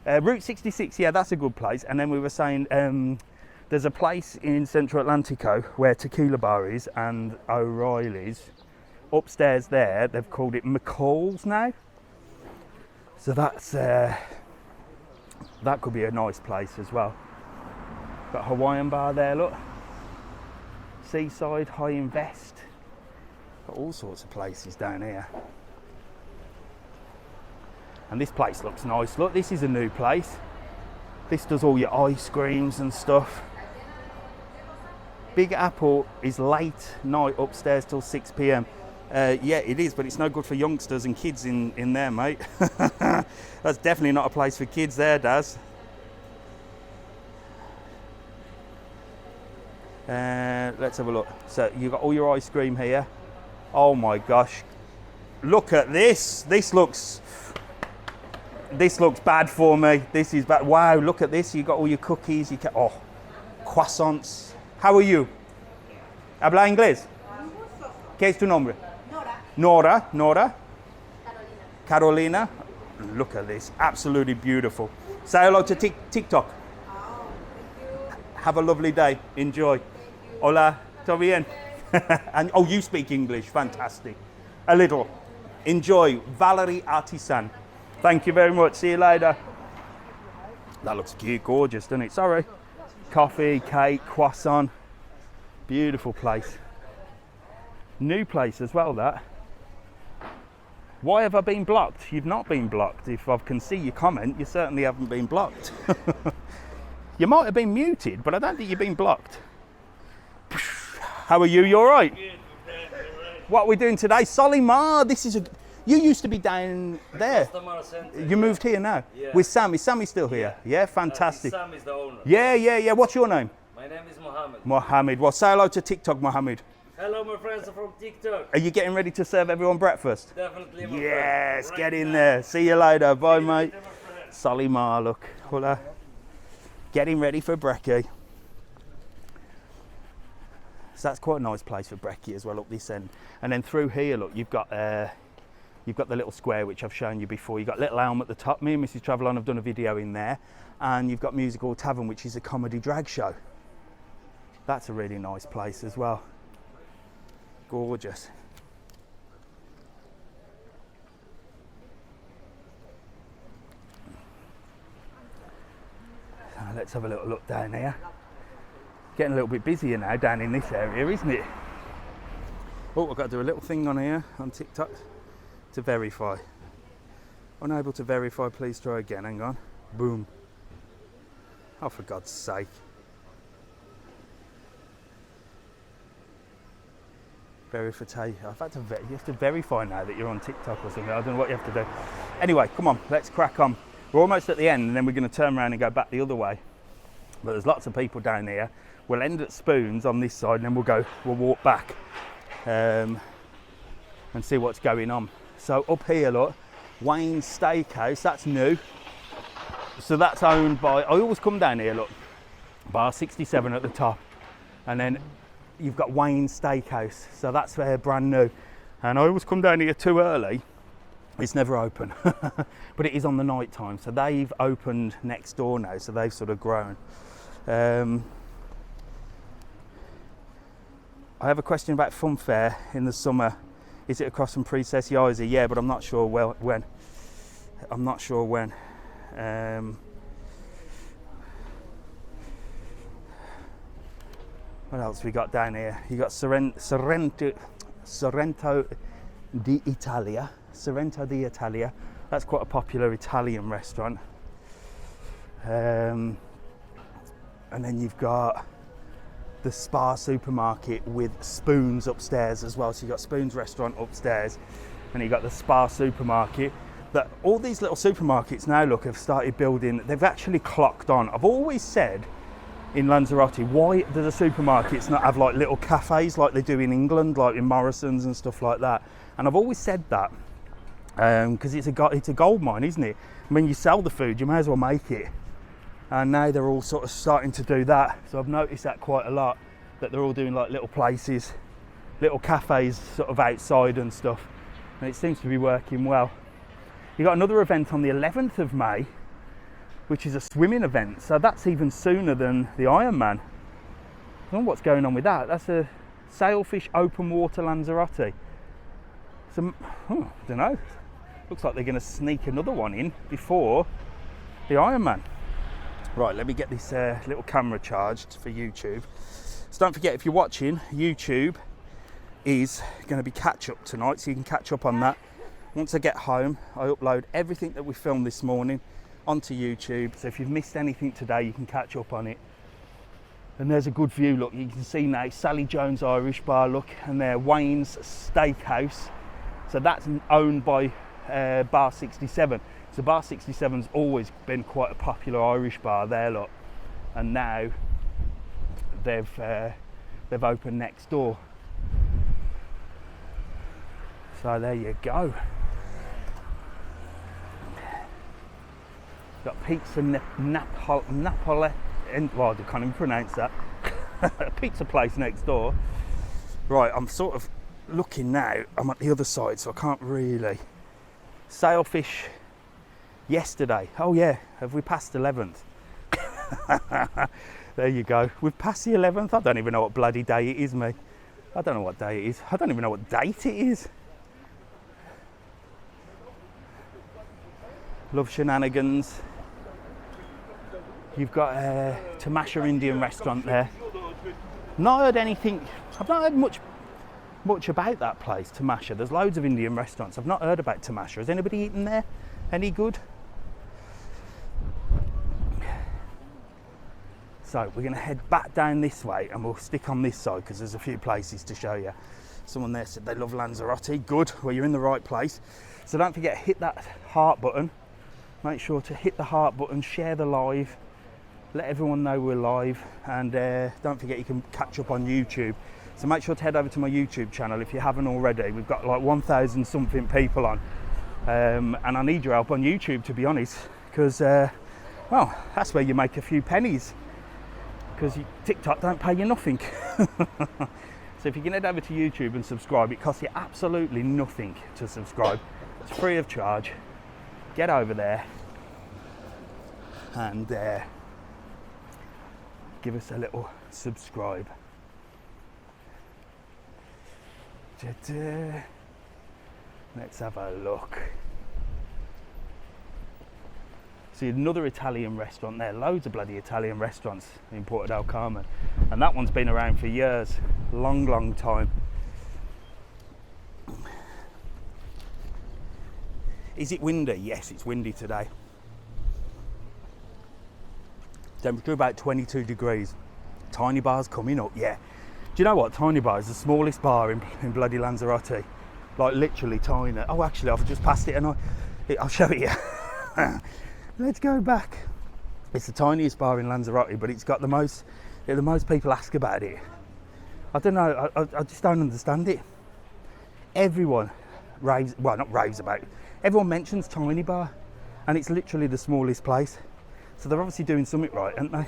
Route 66, yeah, that's a good place. And then we were saying there's a place in Central Atlantico where Tequila Bar is and O'Reilly's. upstairs there, they've called it McCall's now. So that's that could be a nice place as well. Got a Hawaiian bar there, look. Seaside, High Invest. Got all sorts of places down here. And this place looks nice. Look, this is a new place. This does all your ice creams and stuff. Big Apple is late night upstairs till 6 p.m. Yeah, it is, but it's no good for youngsters and kids in there, mate. That's definitely not a place for kids there, Daz. Let's have a look. So you've got all your ice cream here. Oh my gosh. Look at this. This looks bad for me. This is bad. Wow, look at this. You've got all your cookies. Croissants. How are you? ¿Habla inglés? ¿Qué es tu nombre? Nora. Nora. Carolina. Look at this. Absolutely beautiful. Say hello to TikTok. Have a lovely day. Enjoy. Hola. ¿Todo bien? And oh, you speak English. Fantastic. A little. Enjoy. Valerie Artisan. Thank you very much. See you later. That looks cute, gorgeous, doesn't it? Sorry. Coffee, cake, croissant. Beautiful place. New place as well, that. Why have I been blocked? You've not been blocked. If I can see your comment, you certainly haven't been blocked. You might have been muted, but I don't think you've been blocked. How are you? You all right? What are we doing today? Solimar, this is you used to be down there. You moved here now? Yeah. With Sam. Is Sammy still here? Yeah, fantastic. Sam is the owner. Yeah. What's your name? My name is Mohammed. Mohammed. Well, say hello to TikTok, Mohammed. Hello, my friends from TikTok. Are you getting ready to serve everyone breakfast? Definitely, my Yes, friend. get in now. there. See you later. Bye, mate. Later, my friend. Solimar, look. Hola. Getting ready for brekkie. So that's quite a nice place for brekkie as well, up this end. And then through here, look, you've got the little square which I've shown you before. You've got Little Elm at the top. Me and Mrs. Travelon have done a video in there. And you've got Musical Tavern, which is a comedy drag show. That's a really nice place as well. Gorgeous. So let's have a little look down here. Getting a little bit busier now down in this area, isn't it? Oh, I've got to do a little thing on here on TikTok to verify. Unable to verify, please try again. Hang on. Boom. Oh, for God's sake. Verification. I've had to you have to verify now that you're on TikTok or something. I don't know what you have to do. Anyway, come on, let's crack on. We're almost at the end, and then we're going to turn around and go back the other way. But there's lots of people down here. We'll end at Spoons on this side, and then we'll walk back and see what's going on. So up here, look, Wayne's Steakhouse. That's new. So that's owned by. I always come down here. Look, bar 67 at the top, and then you've got Wayne's Steakhouse. So that's brand new. And I always come down here too early. It's never open, but it is on the night time. So they've opened next door now. So they've sort of grown. I have a question about Fun Fair in the summer. Is it across from Princess Yaisa? Yeah, but I'm not sure when. I'm not sure when. What else we got down here? You got Sorrento d'Italia. Sorrento d'Italia. That's quite a popular Italian restaurant. And then you've got the Spa supermarket with Spoons upstairs as well. So you've got Spoons restaurant upstairs, and you've got the Spa supermarket. That all these little supermarkets now, look, have started building. They've actually clocked on. I've always said in Lanzarote, why do the supermarkets not have like little cafes like they do in England, like in Morrison's and stuff like that? And I've always said that because it's a gold mine, isn't it? When you sell the food, you may as well make it. And now they're all sort of starting to do that. So I've noticed that quite a lot, that they're all doing like little places, little cafes sort of outside and stuff. And it seems to be working well. You got another event on the 11th of May, which is a swimming event. So that's even sooner than the Ironman. I don't know what's going on with that. That's a Sailfish Open Water Lanzarote. some, I don't know, looks like they're going to sneak another one in before the Ironman. Right, let me get this little camera charged for YouTube. So don't forget, if you're watching, YouTube is going to be catch-up tonight, so you can catch up on that. Once I get home, I upload everything that we filmed this morning onto YouTube, so if you've missed anything today, you can catch up on it. And there's a good view, look, you can see now Sally Jones Irish Bar, look, and there Wayne's Steakhouse. So that's owned by Bar 67. So Bar 67's always been quite a popular Irish bar there, look. And now they've opened next door. So there you go. Got Pizza Napoli, well, I can't even pronounce that. A pizza place next door. Right, I'm sort of looking now. I'm at the other side, so I can't really. Sailfish yesterday. Oh yeah, have we passed 11th? There you go. We've passed the 11th. I don't even know what bloody day it is, me. I don't know what day it is. I don't even know what date it is. Love shenanigans. You've got a Tamasha Indian restaurant there. Not heard anything. I've not heard much about that place, Tamasha. There's loads of Indian restaurants. I've not heard about Tamasha. Has anybody eaten there? Any good? So we're going to head back down this way, and we'll stick on this side because there's a few places to show you. Someone there said they love Lanzarote. Good. Well, you're in the right place. So don't forget, hit that heart button. Make sure to hit the heart button, share the live, let everyone know we're live, and don't forget you can catch up on YouTube. So make sure to head over to my YouTube channel if you haven't already. We've got like 1,000 something people on, and I need your help on YouTube, to be honest, because well, that's where you make a few pennies, because TikTok don't pay you nothing. So if you can head over to YouTube and subscribe, it costs you absolutely nothing to subscribe. It's free of charge. Get over there and give us a little subscribe. Let's have a look. See another Italian restaurant there. Loads of bloody Italian restaurants in Puerto Del Carmen, and that one's been around for years. Long time. Is it windy? Yes, it's windy today. Temperature about 22 degrees. Tiny Bar's coming up, yeah. Do you know what? Tiny Bar is the smallest bar in bloody Lanzarote. Like literally tiny. Oh, actually, I've just passed it and I'll show it you. Let's go back. It's the tiniest bar in Lanzarote, but it's got the most people ask about it. I don't know, I just don't understand it. Everyone raves, well, not raves about it. Everyone mentions Tiny Bar, and it's literally the smallest place. So they're obviously doing something right, aren't they?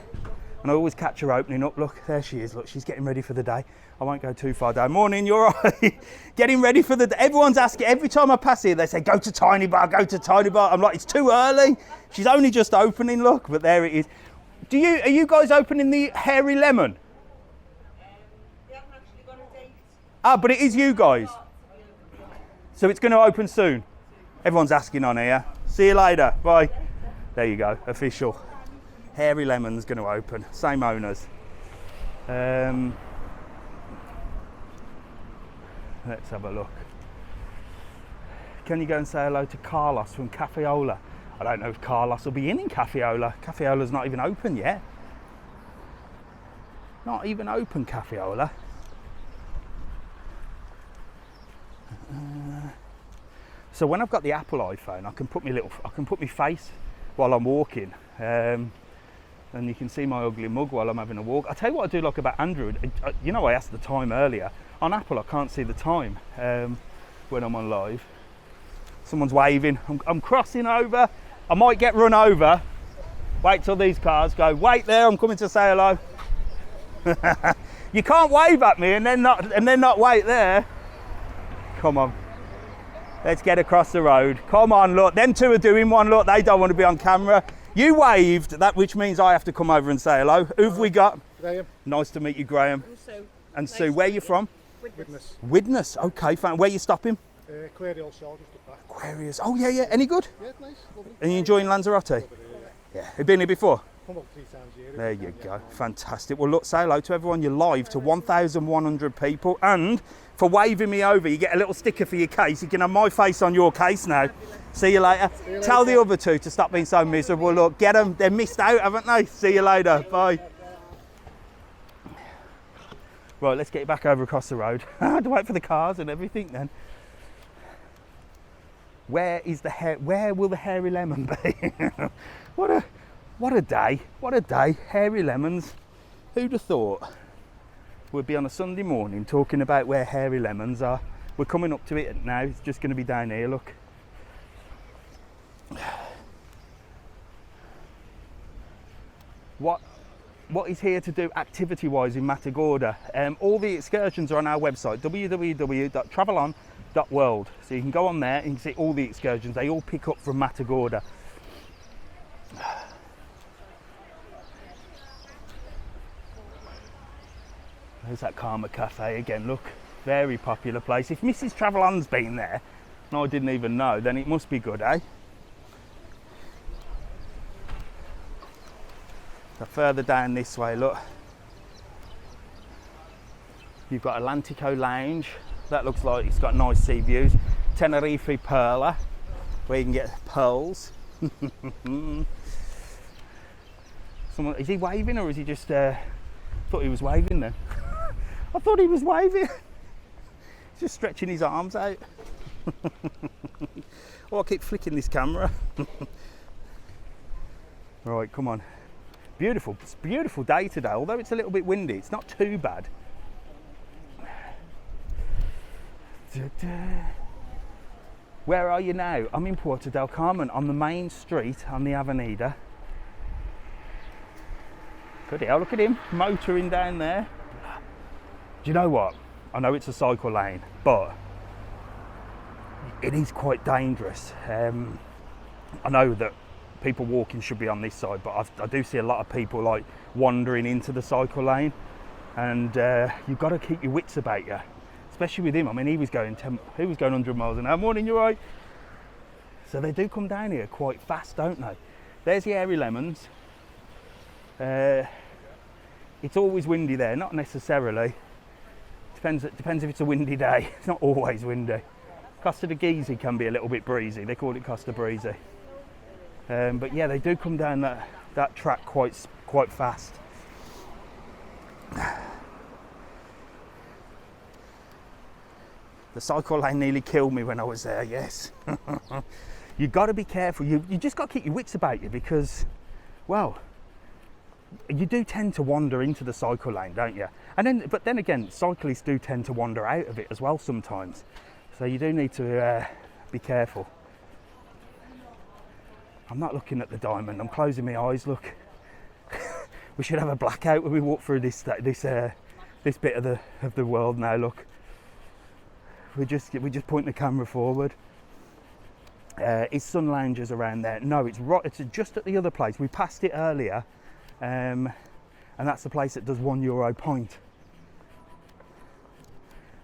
And I always catch her opening up. Look, there she is. Look, she's getting ready for the day. I won't go too far down. Morning, you're right. Getting ready for the day. Everyone's asking, every time I pass here, they say, go to Tiny Bar, go to Tiny Bar. I'm like, it's too early. She's only just opening, look, but there it is. Are you guys opening the Hairy Lemon? We haven't actually got a date. Ah, but it is you guys. So it's going to open soon. Everyone's asking on here. See you later. Bye. There you go. Official. Hairy Lemon's going to open. Same owners. Let's have a look. Can you go and say hello to Carlos from Cafeola? I don't know if Carlos will be in Cafeola. Cafeola's not even open yet. Not even open, Cafeola. So when I've got the Apple iPhone, I can put my face while I'm walking, and you can see my ugly mug while I'm having a walk. I tell you what I do like about Android. You know, I asked the time earlier. On Apple, I can't see the time when I'm on live. Someone's waving. I'm crossing over. I might get run over. Wait till these cars go. Wait there. I'm coming to say hello. You can't wave at me and then not wait there. Come on. Let's get across the road. Come on, look. Them two are doing one. Look, they don't want to be on camera. You waved, that which means I have to come over and say hello. Who've we got? Graham. Nice to meet you, Graham. And Sue. And Sue, where are you from? Witness. Widnes. Okay, fine. Where are you stopping? Aquarial show just up back. Aquarius. Oh yeah, yeah. Any good? Yeah, nice, lovely. Are you enjoying Lanzarote? Yeah. Have you been here before? Come up 3 times a year. There you go. Fantastic. Well, look, say hello to everyone. You're live to 1,100 people. And for waving me over, you get a little sticker for your case. You can have my face on your case now. See you later. Tell the other two to stop being so miserable. Look, get them. They're missed out, haven't they? See you later. Bye. Right, let's get back over across the road. I had to wait for the cars and everything then. Where will the hairy lemon be? What a day, what a day. Hairy lemons. Who'd have thought we'd be on a Sunday morning talking about where hairy lemons are. We're coming up to it now. It's just going to be down here, look. What is here to do activity wise in Matagorda? All the excursions are on our website, www.travelon.world. So you can go on there and you can see all the excursions. They all pick up from Matagorda. There's that Karma Cafe again, look. Very popular place. If Mrs. Travelon's been there, and I didn't even know, then it must be good, eh? So further down this way, look. You've got Atlantico Lounge. That looks like it's got nice sea views. Tenerife Perla, where you can get pearls. Someone, is he waving or is he just... thought he was waving then. I thought he was waving. He's just stretching his arms out. Oh, I keep flicking this camera. Right, come on. Beautiful, it's a beautiful day today, although it's a little bit windy. It's not too bad. Where are you now? I'm in Puerto Del Carmen on the main street on the Avenida. Good hell, look at him motoring down there. Do you know what? I know it's a cycle lane, but it is quite dangerous. I know that people walking should be on this side, but I do see a lot of people like wandering into the cycle lane, and you've got to keep your wits about you, especially with him. I mean, he was going 100 miles an hour. Morning, you right? So they do come down here quite fast, don't they? There's the Hairy Lemons. It's always windy there, not necessarily. Depends if it's a windy day. It's not always windy. Costa de Gezi can be a little bit breezy. They call it Costa Breezy. But yeah, they do come down that track quite fast. The cycle lane nearly killed me when I was there, yes. You've got to be careful. You just got to keep your wits about you because, well, you do tend to wander into the cycle lane, don't you? But then again, cyclists do tend to wander out of it as well sometimes. So you do need to be careful. I'm not looking at the diamond. I'm closing my eyes. Look, we should have a blackout when we walk through this bit of the world now. Look, we just point the camera forward. Is Sun Loungers around there? No, it's right. It's just at the other place. We passed it earlier. And that's the place that does €1 point.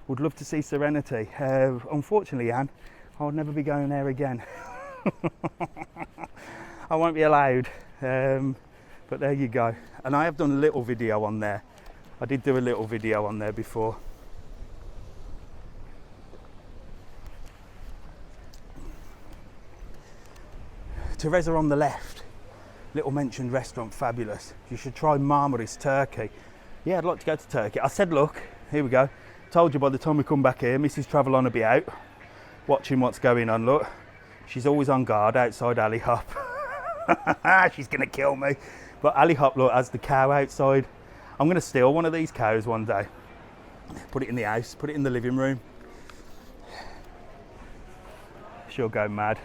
Would love to see Serenity. Unfortunately, Anne, I'll never be going there again. I won't be allowed. But there you go. And I have done a little video on there. I did do a little video on there before. Teresa on the left. Little mentioned restaurant, fabulous. You should try Marmaris Turkey. Yeah, I'd like to go to Turkey. I said, look, here we go. Told you by the time we come back here, Mrs. Travelon will be out, watching what's going on. Look, she's always on guard outside Ali Hop. She's gonna kill me. But Ali Hop, look, has the cow outside. I'm gonna steal one of these cows one day. Put it in the house, put it in the living room. She'll go mad.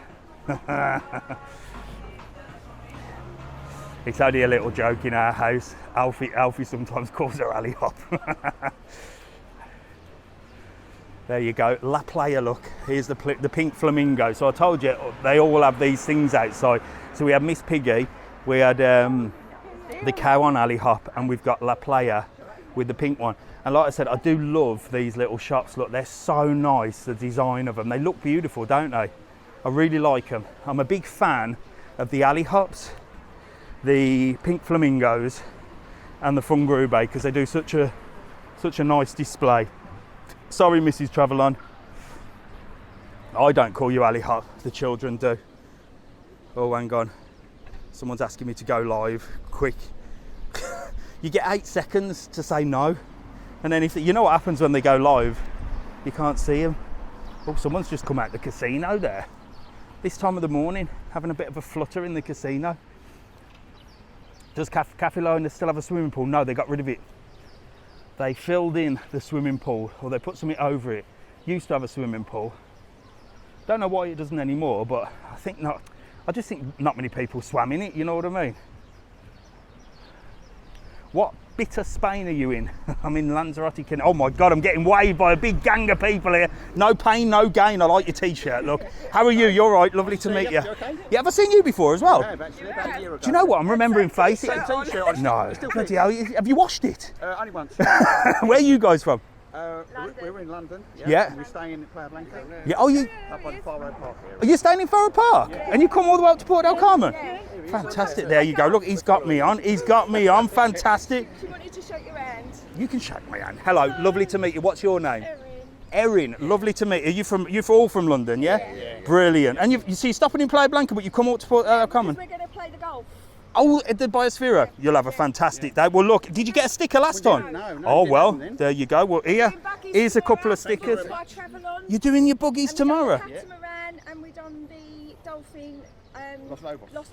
It's only a little joke in our house. Alfie sometimes calls her Ali Hop. There you go, La Playa, look. Here's the pink flamingo. So I told you, they all have these things outside. So we had Miss Piggy, we had the cow on Ali Hop, and we've got La Playa with the pink one. And like I said, I do love these little shops. Look, they're so nice, the design of them. They look beautiful, don't they? I really like them. I'm a big fan of the alley hops, the pink flamingos, and the fungrube because they do such a nice display. Sorry, Mrs. Travelon. I don't call you alley hop, the children do. Oh, hang on. Someone's asking me to go live, quick. You get 8 seconds to say no. And then you know what happens when they go live? You can't see them. Oh, someone's just come out the casino there. This time of the morning, having a bit of a flutter in the casino. Does Cafe Liner still have a swimming pool? No, they got rid of it. They filled in the swimming pool, or they put something over it. Used to have a swimming pool. Don't know why it doesn't anymore, but I think not. I just think not many people swam in it, you know what I mean? What bit of Spain are you in? I'm in Lanzarote. Oh my God, I'm getting waved by a big gang of people here. No pain, no gain. I like your t-shirt, look. How are you? You're right, lovely to meet you. Yeah, have I seen you before as well? Yeah, actually, about a year ago. Do you know what? I'm remembering faces. Same t-shirt on. No, Still bloody hell, have you washed it? only once. Where are you guys from? We're in London. Yeah. We stay in Playa Blanca. Yeah. Oh, you? Up on Far Road Park here. Are you staying in Farrow Park? And you come all the way up to Puerto Del Carmen? Fantastic. There you go. Look, he's got me on. He's got me on. Fantastic. She wanted to shake your hand. You can shake my hand. Hello. Lovely to meet you. What's your name? Erin. Lovely to meet you. You're all from London, yeah? Yeah. Brilliant. And you see, you're stopping in Playa Blanca, but you come up to Puerto Del Carmen. We're going to play the golf. Oh, at the Biosphere. You'll have a fantastic day. Well, look, did you get a sticker last time? No, Oh, well, then. there you go. Well, here's a couple of stickers. You're doing your buggies tomorrow? Catamaran, and we've done the dolphin. Los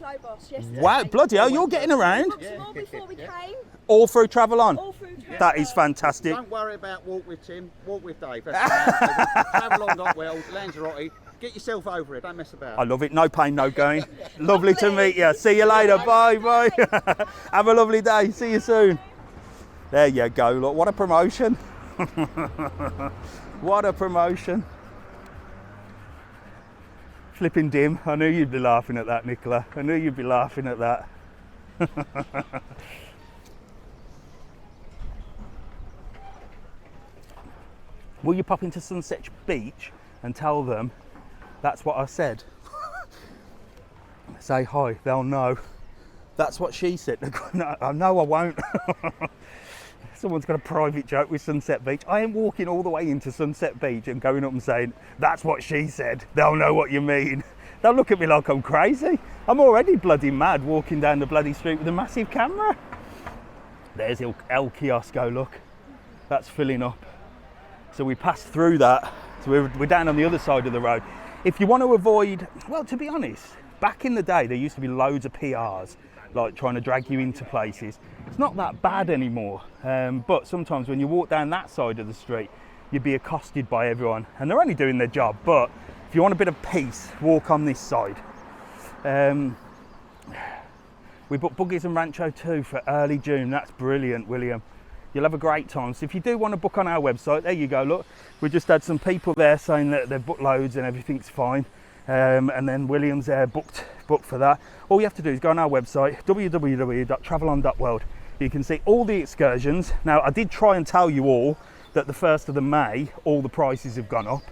Lobos. Yesterday. Wow, bloody hell, you're getting around. More before we came. All through Travel On. All through travel. That is fantastic. Don't worry about walk with Tim, walk with Dave. Travel on, not well, Lanzarote. Get yourself over it, don't mess about. I love it. No pain, no gain. Lovely to meet you. See you later. Bye, bye. Have a lovely day. See you soon. There you go. Look, what a promotion. What a promotion. Flipping dim. I knew you'd be laughing at that, Nicola. I knew you'd be laughing at that. Will you pop into Sunset Beach and tell them that's what I said? Say hi, they'll know. That's what she said. No, I won't. Someone's got a private joke with Sunset Beach. I ain't walking all the way into Sunset Beach and going up and saying, that's what she said. They'll know what you mean. They'll look at me like I'm crazy. I'm already bloody mad walking down the bloody street with a massive camera. There's El Kiosco, look. That's filling up. So we passed through that. So we're down on the other side of the road. If you want to avoid, well, to be honest, back in the day, there used to be loads of PRs, like trying to drag you into places. It's not that bad anymore. But sometimes when you walk down that side of the street, you'd be accosted by everyone. And they're only doing their job. But if you want a bit of peace, walk on this side. We booked Buggies and Rancho too for early June. That's brilliant, William. You'll have a great time. So if you do want to book on our website, there you go, look. We just had some people there saying that they've booked loads and everything's fine. And then William's there booked for that. All you have to do is go on our website, www.travelon.world. You can see all the excursions. Now, I did try and tell you all that the 1st of May, all the prices have gone up.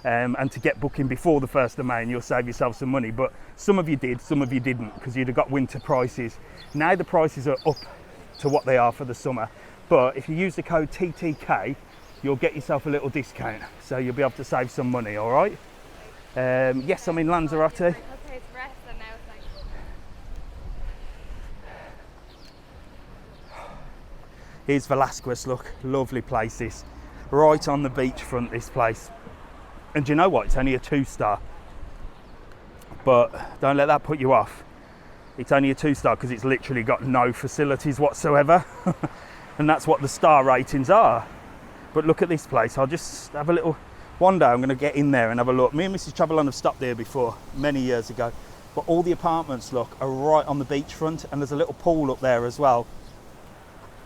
And to get booking before the 1st of May and you'll save yourself some money. But some of you did, some of you didn't, because you'd have got winter prices. Now the prices are up to what they are for the summer. But if you use the code TTK, you'll get yourself a little discount. So you'll be able to save some money, all right? Yes, I'm in Lanzarote. Okay, it's rest and now it's like... Here's Velasquez, look, lovely place this. Right on the beachfront, this place. And do you know what? It's only a 2-star. But don't let that put you off. It's only a 2-star because it's literally got no facilities whatsoever. And that's what the star ratings are. But look at this place. I'll just have a little... One day I'm going to get in there and have a look. Me and Mrs. Travelon have stopped there before, many years ago. But all the apartments, look, are right on the beachfront. And there's a little pool up there as well.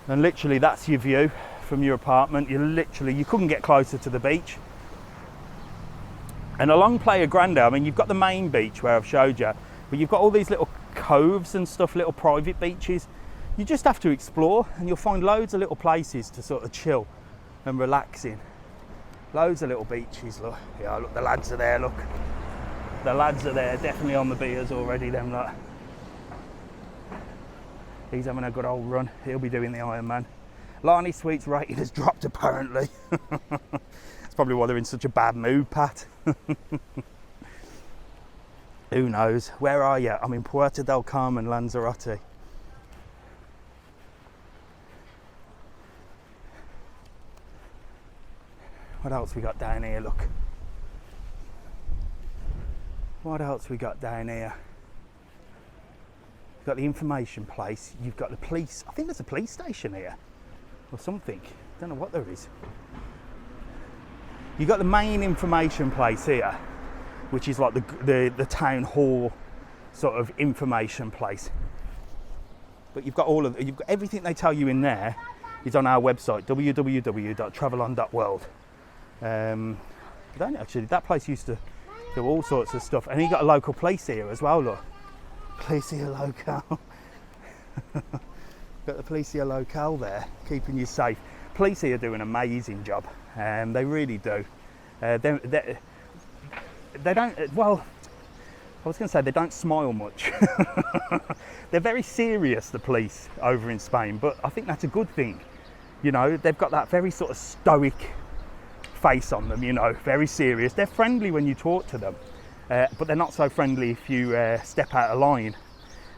And literally that's your view from your apartment. You couldn't get closer to the beach. And along Playa Grande, I mean, you've got the main beach where I've showed you. But you've got all these little coves and stuff, little private beaches. You just have to explore and you'll find loads of little places to sort of chill. and relaxing. Loads of little beaches, look. Yeah, look, the lads are there, look. The lads are there, definitely on the beers already, them lot. He's having a good old run. He'll be doing the Ironman. Lani Sweet's rating has dropped apparently. That's probably why they're in such a bad mood, Pat. Who knows? Where are you? I'm in Puerto Del Carmen Lanzarote. What else we got down here, look? What else we got down here? You've got the information place, you've got the police. I think there's a police station here or something. Don't know what there is. You've got the main information place here, which is like the town hall sort of information place. But you've got everything they tell you in there is on our website, www.travelon.world. Don't actually, that place used to do all sorts of stuff, and you got a local police here as well, look. Policia Local. Got the Policia Local there, keeping you safe. Police here do an amazing job, they really do. They don't, well, I was going to say they don't smile much. They're very serious, the police over in Spain, but I think that's a good thing. You know, they've got that very sort of stoic face on them, you know, very serious. They're friendly when you talk to them, but they're not so friendly if you step out of line.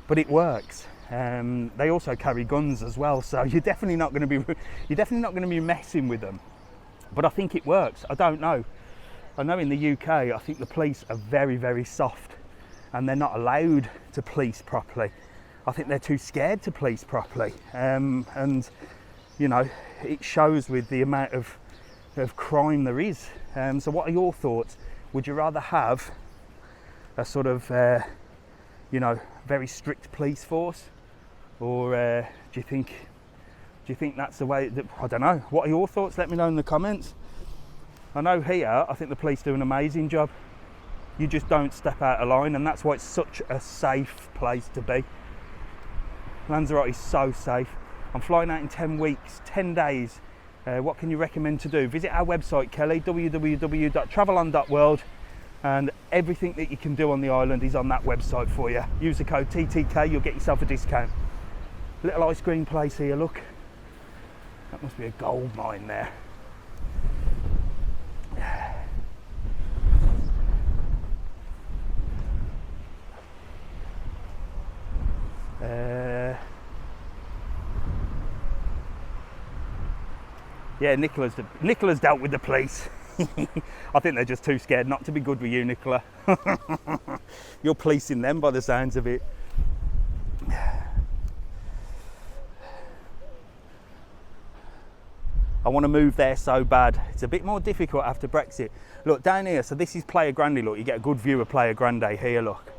But it works. They also carry guns as well, so you're definitely not going to be messing with them. But I think it works. I don't know. I know in the UK, I think the police are very, very soft, and they're not allowed to police properly. I think they're too scared to police properly, and you know, it shows with the amount of crime there is. So what are your thoughts? Would you rather have a sort of you know, very strict police force, or do you think that's the way that, I don't know, what are your thoughts? Let me know in the comments. I know here, I think the police do an amazing job. You just don't step out of line, and that's why it's such a safe place to be. Lanzarote is so safe. I'm flying out in 10 weeks, 10 days. What can you recommend to do? Visit our website, Kelly, www.travelon.world, and everything that you can do on the island is on that website for you. Use the code TTK, you'll get yourself a discount. Little ice cream place here, look. That must be a gold mine there. Yeah, Nicola's dealt with the police. I think they're just too scared not to be good with you, Nicola. You're policing them by the sounds of it. I want to move there so bad. It's a bit more difficult after Brexit. Look, down here, so this is Playa Grande, look. You get a good view of Playa Grande here, look.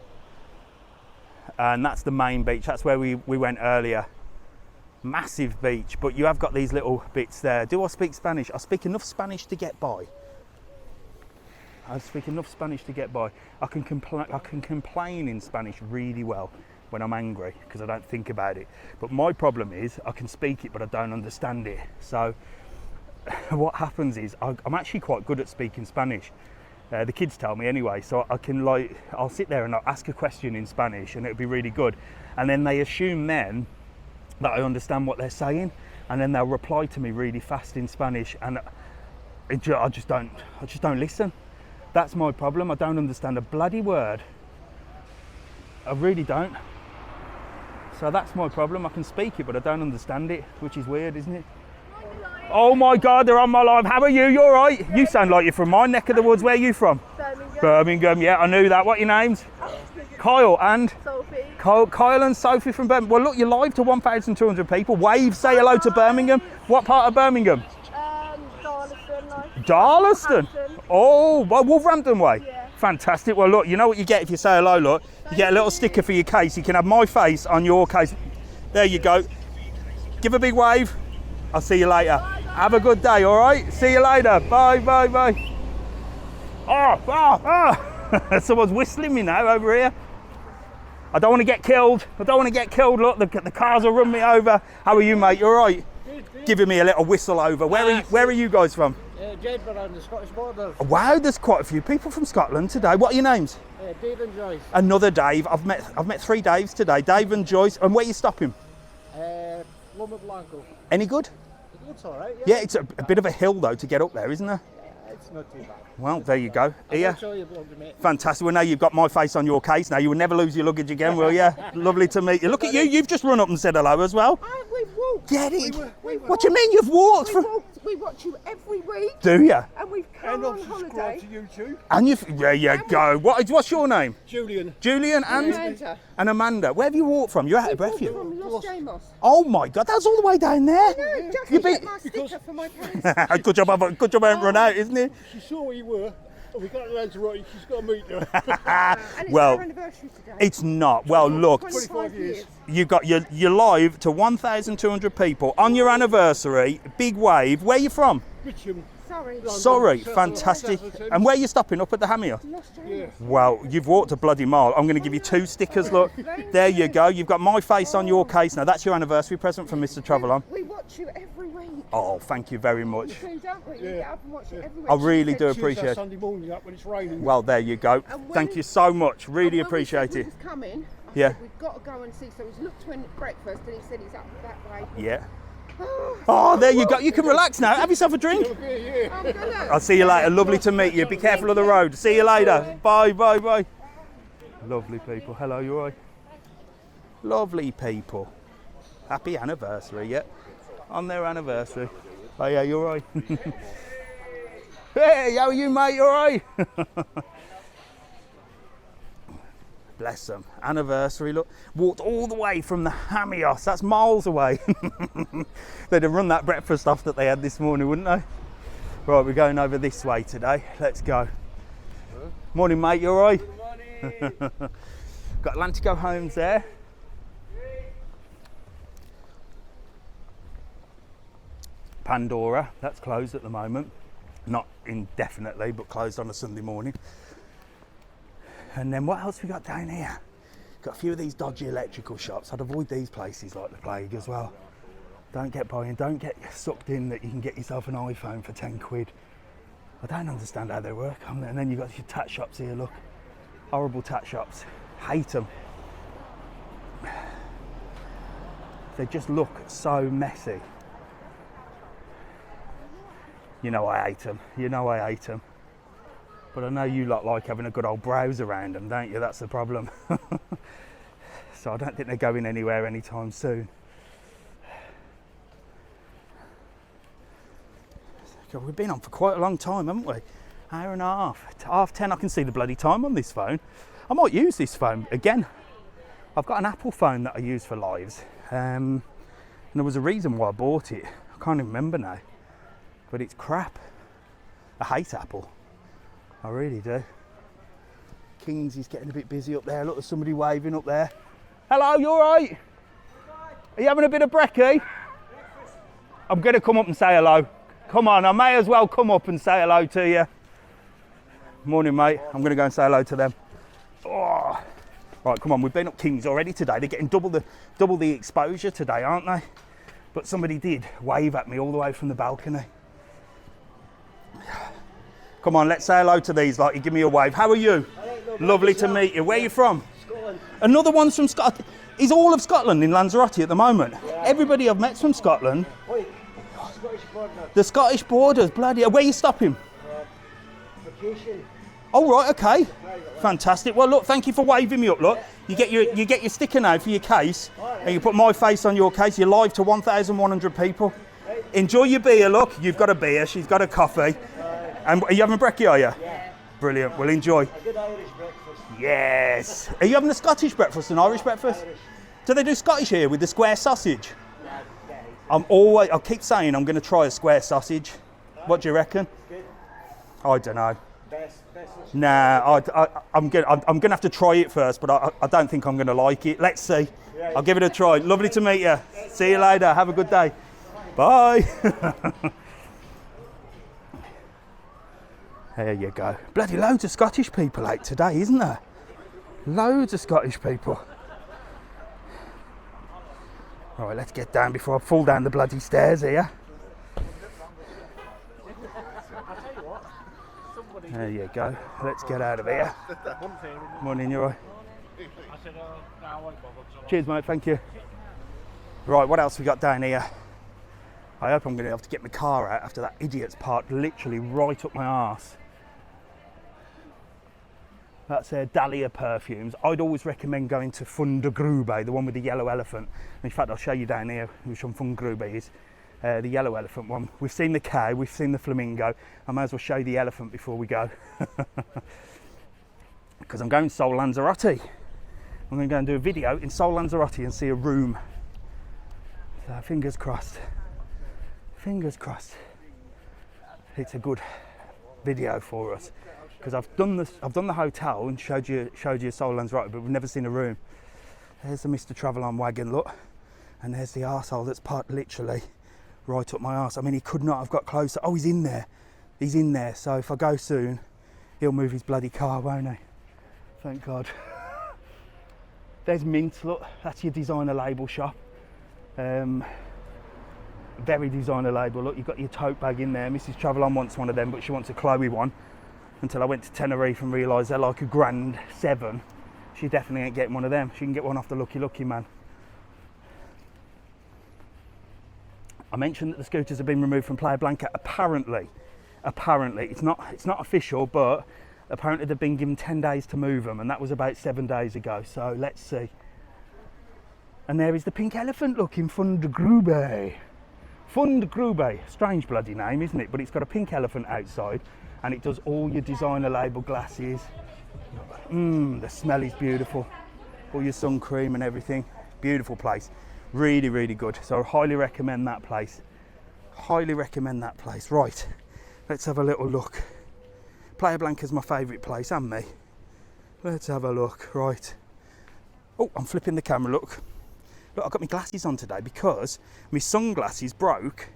And that's the main beach. That's where we went earlier. Massive beach, but you have got these little bits there. Do I speak Spanish? I speak enough Spanish to get by. I speak enough Spanish to get by. I can complain in Spanish really well when I'm angry, because I don't think about it. But my problem is I can speak it, but I don't understand it. So what happens is I'm actually quite good at speaking Spanish. The kids tell me anyway, so I can, like, I'll sit there and I'll ask a question in Spanish and it'll be really good. And then they assume then that I understand what they're saying, and then they'll reply to me really fast in Spanish, and I just don't listen. That's my problem. I don't understand a bloody word. I really don't. So that's my problem. I can speak it, but I don't understand it, which is weird, isn't it? Oh my God, they're on my live. How are you? You all right? You sound like you're from my neck of the woods. Where are you from? Birmingham, yeah, I knew that. What are your names? Kyle and? Sophie. Kyle and Sophie from Birmingham. Well, look, you're live to 1,200 people. Wave, say hello to Birmingham. What part of Birmingham? Darlaston. Darlaston? Oh, well, Wolverhampton way? Yeah. Fantastic. Well, look, you know what you get if you say hello, look. You get a little sticker for your case. You can have my face on your case. There you go. Give a big wave. I'll see you later. Bye, bye. Have a good day, all right? See you later. Bye, bye, bye. Oh. Someone's whistling me now over here. I don't want to get killed. Look, the cars will run me over. How are you, mate? You all right? Yeah. giving me a little whistle over. Where are you guys from? Jedburgh on the Scottish border. Wow, there's quite a few people from Scotland today. What are your names? Dave and Joyce. Another Dave. I've met 3 Daves today. Dave and Joyce. And where are you stopping? Loma Blanco. Any good? It's all right. Yeah, it's a bit of a hill though to get up there, isn't there? It's not too bad. Well, there you go. Here. I'll show you vlog, mate. Fantastic. Well, now you've got my face on your case now. You will never lose your luggage again, will you? Lovely to meet you. Look at you. You've just run up and said hello as well. We've walked. Get it? What do you mean you've walked? We watch you every week. Do you? And we've come on holiday. To YouTube. And there you go. What's your name? Julian. Julian and? Amanda. And Amanda. Where have you walked from? You're out of breath, you. From Los Jamos. Oh my God, that's all the way down there. No, just You to get beat- my sticker for my case. Good job I haven't run out, isn't it? She saw where you were. And we got to Lanzarote. She's got to meet you. And it's Well, our anniversary today. It's not. Well, look, 25 years. you got you're live to 1,200 people on your anniversary. Big wave. Where are you from? Richmond. Sorry. Sorry, fantastic. And where are you stopping? Up at the Hammer? Los Jamos. Well, you've walked a bloody mile. I'm going to give you 2 stickers. Look, there you go. You've got my face on your case now. That's your anniversary present from Mr. Travelon. We watch you every week. Oh, thank you very much. We do, don't we? We get up and watch it every week. I really do She's appreciate it. Sunday morning up when it's raining. Well, there you go. And when- Thank you so much. Really And when appreciate we it. said we was coming, I Yeah. said, we've got to go and see. So he's looked when breakfast and he said he's up that way. Yeah. Oh, there you go. You can relax now. Have yourself a drink. I'm gonna. I'll see you later. Lovely to meet you. Be careful of the road. See you later. Bye, bye, bye. Lovely people. Hello, you all right? Lovely people. Happy anniversary, yeah. On their anniversary. Oh, yeah, you all right? Hey, how are you, mate? You all right? Bless them. Anniversary, look. Walked all the way from the Hamios. That's miles away. They'd have run that breakfast off that they had this morning, wouldn't they? Right, we're going over this way today. Let's go. Morning, mate. You all right? Good morning. Got Atlantico Homes there. Pandora. That's closed at the moment. Not indefinitely, but closed on a Sunday morning. And then what else we got down here? Got a few of these dodgy electrical shops. I'd avoid these places like the plague as well. Don't get get sucked in that you can get yourself an iPhone for 10 quid. I don't understand how they work. And then you've got your tat shops here, look. Horrible tat shops. Hate them. They just look so messy. You know I hate them. You know I hate them. But I know you lot like having a good old browse around them, don't you? That's the problem. So I don't think they're going anywhere anytime soon. God, we've been on for quite a long time, haven't we? Hour and a half. 10:30. I can see the bloody time on this phone. I might use this phone again. I've got an Apple phone that I use for lives. And there was a reason why I bought it. I can't even remember now. But it's crap. I hate Apple. I really do. Kings is getting a bit busy up there. Look, there's somebody waving up there. Hello, you all right? Are you having a bit of brekkie? I'm going to come up and say hello. Come on, I may as well come up and say hello to you. Morning, mate. I'm going to go and say hello to them. Oh. Right, come on. We've been up Kings already today. They're getting double the exposure today, aren't they? But somebody did wave at me all the way from the balcony. Come on, let's say hello to these, like you give me a wave. How are you? Lovely to meet you. Where are you from? Scotland. Another one's from Scotland. Is all of Scotland in Lanzarote at the moment? Yeah. Everybody I've met's from Scotland. Wait, Scottish border. The Scottish borders, bloody hell. Where are you stopping? Vacation. Oh, right, okay. Fantastic. Well, look, thank you for waving me up, look. You get your sticker now for your case, and you put my face on your case. You're live to 1,100 people. Enjoy your beer, look. You've got a beer, she's got a coffee. And are you having brekkie, are you? Yeah. Brilliant, well, enjoy. A good Irish breakfast. Yes. Are you having a Scottish breakfast, an Irish breakfast? Irish. Do they do Scottish here with the square sausage? I keep saying I'm going to try a square sausage. What do you reckon? Good. I don't know. Best. Nah, I'm gonna have to try it first, but I don't think I'm gonna like it. Let's see. Right. I'll give it a try. Lovely to meet you. See you later. Have a good day. Bye. There you go. Bloody loads of Scottish people out today, isn't there? Loads of Scottish people. Right, let's get down before I fall down the bloody stairs here. There you go. Let's get out of here. Morning, you all right? Cheers, mate. Thank you. Right, what else we got down here? I hope I'm going to have to get my car out after that idiot's parked literally right up my arse. That's Dahlia perfumes. I'd always recommend going to Fundergrube, the one with the yellow elephant. In fact, I'll show you down here which one Fundergrube is. The yellow elephant one. We've seen the cow, we've seen the flamingo. I might as well show you the elephant before we go. Because I'm going to Sol Lanzarote. I'm going to go and do a video in Sol Lanzarote and see a room. So fingers crossed. Fingers crossed. It's a good video for us. Because I've done the hotel and showed you Sol Lanzarote, but we've never seen a room. There's the Mr. Travel On wagon, look. And there's the arsehole that's parked literally right up my arse. I mean, he could not have got closer. Oh, he's in there. He's in there. So if I go soon, he'll move his bloody car, won't he? Thank God. There's Mint, look. That's your designer label shop. Very designer label. Look, you've got your tote bag in there. Mrs. Travel On wants one of them, but she wants a Chloe one. Until I went to Tenerife and realised they're like a grand 7. She definitely ain't getting one of them. She can get one off the Lucky Man. I mentioned that the scooters have been removed from Playa Blanca. Apparently, it's not official, but apparently they've been given 10 days to move them, and that was about 7 days ago. So let's see. And there is the pink elephant looking Fundergrube. Fundergrube, strange bloody name, isn't it? But it's got a pink elephant outside, and it does all your designer label glasses. The smell is beautiful. All your sun cream and everything. Beautiful place. Really, really good. So I highly recommend that place. Highly recommend that place. Right, let's have a little look. Playa Blanca's my favourite place, and me. Let's have a look. Right. Oh, I'm flipping the camera, look. Look, I've got my glasses on today because my sunglasses broke.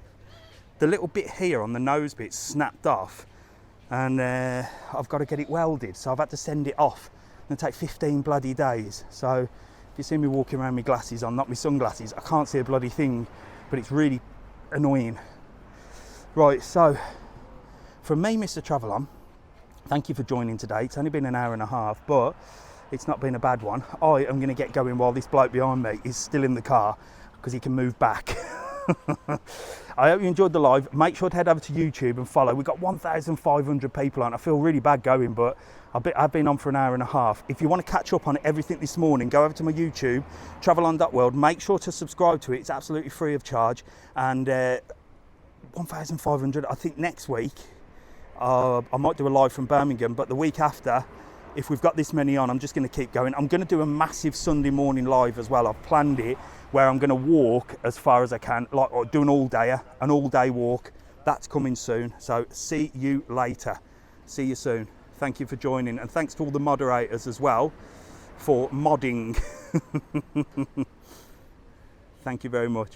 The little bit here on the nose bit snapped off, and I've got to get it welded, so I've had to send it off. It's going to take 15 bloody days. So if you see me walking around with my glasses on, not my sunglasses, I can't see a bloody thing, but it's really annoying. Right, so from me, Mr. Travel On, thank you for joining today. It's only been an hour and a half, but it's not been a bad one. I am going to get going while this bloke behind me is still in the car because he can move back. I hope you enjoyed the live. Make sure to head over to YouTube and follow. We've got 1,500 people on. I feel really bad going, but I've been on for an hour and a half. If you want to catch up on everything this morning, go over to my YouTube, travelon.world. Make sure to subscribe to it. It's absolutely free of charge. And 1,500, I think next week, I might do a live from Birmingham, but the week after, if we've got this many on, I'm just going to keep going. I'm going to do a massive Sunday morning live as well. I've planned it where I'm going to walk as far as I can, like or do an all-day walk. That's coming soon. So see you later. See you soon. Thank you for joining, and thanks to all the moderators as well for modding. Thank you very much.